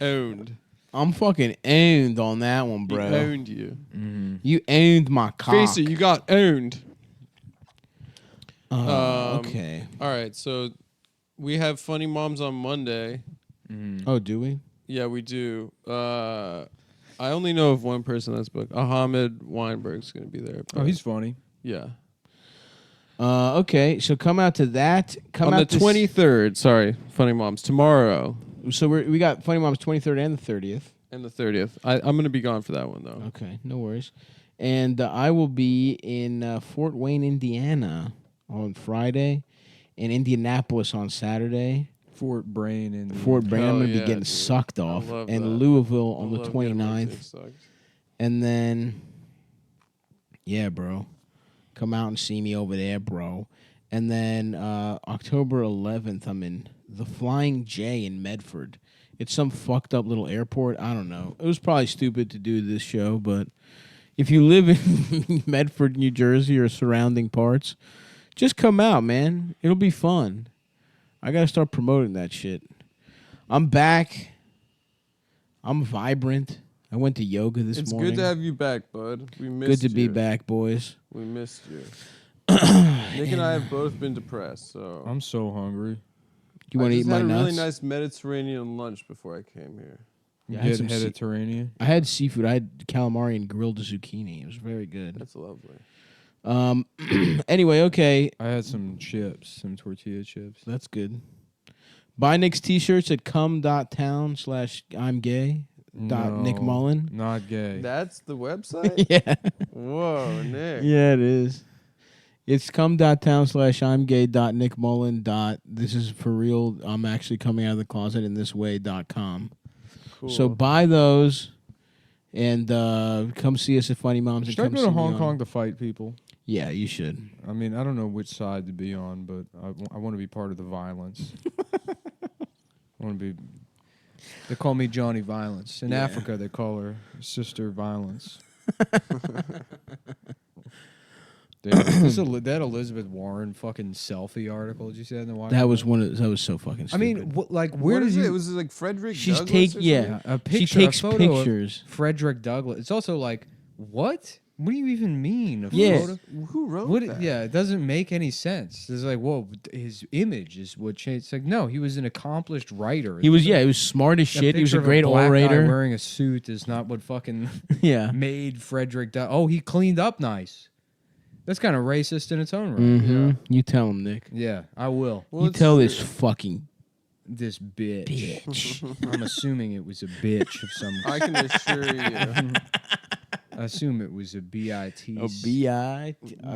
Owned. I'm fucking owned on that one, He bro. owned you. You owned my cock. Face it, you got owned. Okay. All right, so we have Funny Moms on Monday. Oh, do we? Yeah, we do. I only know of one person that's booked. Ahmed Weinberg's going to be there. Oh, he's funny. Yeah. Okay, so come out to that. Come On out the to 23rd, sorry, Funny Moms, tomorrow So we got Funny Moms 23rd and the 30th. and the 30th. I'm going to be gone for that one, though. Okay, no worries. And I will be in Fort Wayne, Indiana on Friday, and Indianapolis on Saturday. Fort Brain and Fort Wayne, I'm Hell going to yeah, be getting dude. sucked off. love And that. Louisville on I the love getting my 29th. dick sucked. And then, yeah, bro. Come out and see me over there, bro. And then October 11th, I'm in the Flying J in Medford. It's some fucked up little airport. I don't know. It was probably stupid to do this show, but if you live in Medford, New Jersey, or surrounding parts, just come out, man. It'll be fun. I got to start promoting that shit. I'm back. I'm vibrant. I went to yoga this It's morning. good to have you back, bud. We missed Good to be you. back, boys. We missed you. Nick and I have both been depressed, so I'm so hungry. You want to I eat just my had a nuts? really nice Mediterranean lunch before I came here. Yeah, I You had had some Mediterranean. I had seafood. I had calamari and grilled zucchini. It was very good. That's lovely. Anyway, okay, I had some chips, some tortilla chips. that's good. Buy Nick's t-shirts at cum.town/I'mGay.NickMullen. Not gay. That's the website? Yeah. Whoa, Nick. Yeah, it is. It's cum.town/I'mGay.NickMullen. This is for real. I'm actually coming out of the closet in this way.com. Cool. So buy those and come see us at Funny Moms. Should and I come go see to me Hong on- Kong to fight people? Yeah, you should. I mean, I don't know which side to be on, but I want to be part of the violence. I want to be. They call me Johnny Violence. In Yeah. Africa, they call her Sister Violence. That Elizabeth Warren fucking selfie article. Did you see that in the Washington? That was so fucking I stupid. mean, where Where did is you? it? Was it like Frederick She's Douglass take or yeah. something? A picture, She takes a photo pictures. Of Frederick Douglass. It's also like, what? What do you even mean? A Yeah. photo? Who wrote What? that? Yeah, it doesn't make any sense. It's like, whoa, his image is what changed. It's like, no, he was an accomplished writer. He was he was smart as That shit. He was a picture of great black guy orator. wearing a suit is not what fucking Yeah. made Frederick. Oh, he cleaned up nice. That's kind of racist in its own right. Mm-hmm. Yeah. You tell him, Nick. Yeah, I will. Well, You it's tell true. this fucking This bitch. bitch. I'm assuming it was a bitch of some. I can assure you. I assume it was a B-I-T. A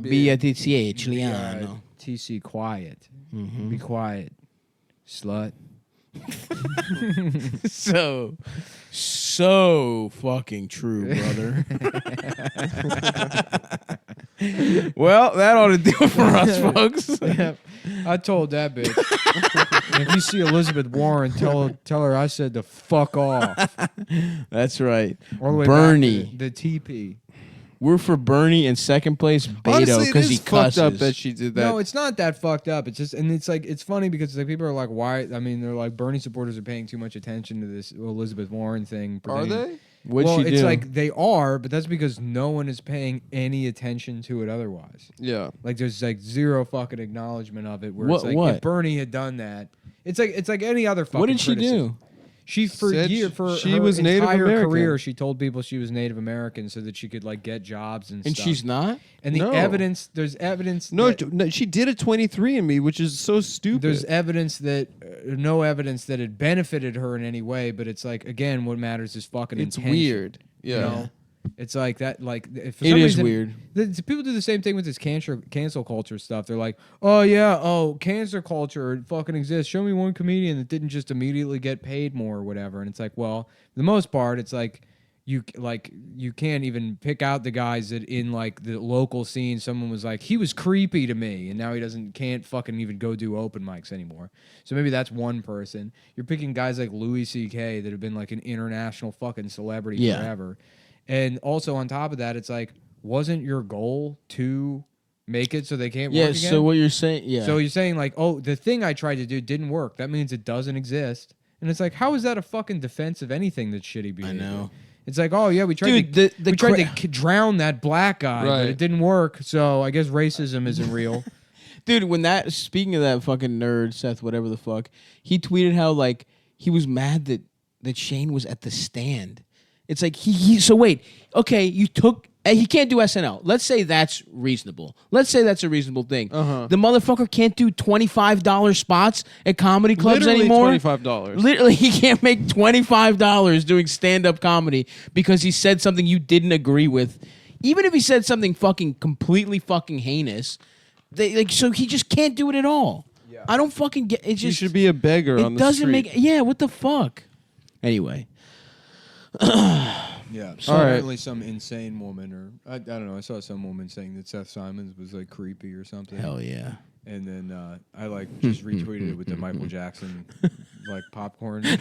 B-I-T-C-H, Liano. T-C quiet. Mm-hmm. Be quiet, slut. So fucking true, brother. Well, that ought to do it for us, folks. Yep. I told that bitch. If you see Elizabeth Warren, tell her I said to fuck off. That's right. All the way Bernie. back to the TP. We're for Bernie in second place, Beto, Honestly, it because he is fucked up cusses. that she did that. No, it's not that fucked up. It's just, and it's like, it's funny because like people are like, why? I mean, they're like, Bernie supporters are paying too much attention to this Elizabeth Warren thing. Are they? What'd well, she it's do? like they are, but that's because no one is paying any attention to it otherwise. Yeah. Like there's like zero fucking acknowledgement of it. Where What- it's like what? if Bernie had done that, it's like any other fucking. What did she criticism. do? She for Said year sh- for she her was Native entire American. career, she told people she was Native American so that she could like get jobs and And stuff. she's not? And the No. evidence, there's evidence. No, that, no, she did a 23andMe, which is so stupid. there's evidence that no evidence that it benefited her in any way. But it's like again, what matters is fucking it's intention. weird. Yeah. You know? It's like that. Like if for It some is reason- weird. People do the same thing with this cancel culture stuff. They're like, oh yeah, cancer culture it fucking exists. Show me one comedian that didn't just immediately get paid more or whatever. And it's like, well, for the most part, it's like you can't even pick out the guys that in like the local scene. Someone was like, he was creepy to me, and now he can't fucking even go do open mics anymore. So maybe that's one person. You're picking guys like Louis C.K. that have been like an international fucking celebrity Yeah. forever. And also on top of that, it's like, wasn't your goal to make it so they can't Yeah, work again? so what you're saying, yeah. So you're saying like, oh, the thing I tried to do didn't work. That means it doesn't exist. And it's like, how is that a fucking defense of anything that's shitty behavior? know. It's like, oh yeah, we tried Dude, to drown that black guy, but Right. it didn't work. So I guess racism isn't real. Dude, speaking of that fucking nerd, Seth, whatever the fuck, he tweeted how like he was mad that Shane was at the stand. It's like so wait, okay, he can't do SNL. Let's say that's reasonable. Let's say that's a reasonable thing. Uh-huh. The motherfucker can't do $25 spots at comedy clubs Literally anymore. $25. Literally, he can't make $25 doing stand-up comedy because he said something you didn't agree with. Even if he said something fucking completely fucking heinous, so he just can't do it at all. Yeah. I don't fucking get it. You Just should be a beggar on it the doesn't street. make what the fuck. Anyway, Yeah. All right. Apparently some insane woman or I don't know, I saw some woman saying that Seth Simons was like creepy or something. hell yeah. And then I like just retweeted it with the Michael Jackson like popcorn. And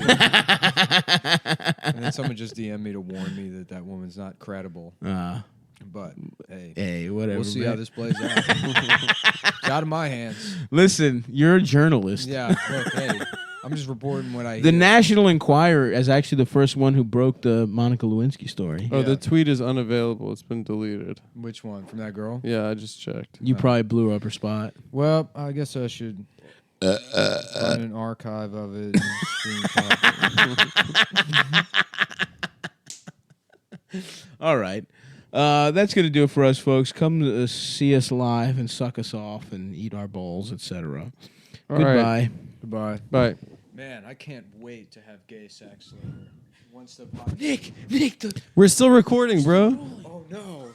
then someone just DM'd me to warn me that woman's not credible. But hey, Hey, whatever. we'll see man. how this plays out. It's out of my hands. Listen, you're a journalist. Yeah, look, hey, I'm just reporting what I The hear. National Enquirer is actually the first one who broke the Monica Lewinsky story. Oh, Yeah. the tweet is unavailable. It's been deleted. Which one? From that girl? Yeah, I just checked. You probably blew up her spot. Well, I guess I should find an archive of it. And screenshot it. All right. That's going to do it for us, folks. Come see us live and suck us off and eat our bowls, etc. All right. Goodbye. Goodbye. Bye. Man, I can't wait to have gay sex later. Once the podcast. Nick, We're still recording, bro. Oh no.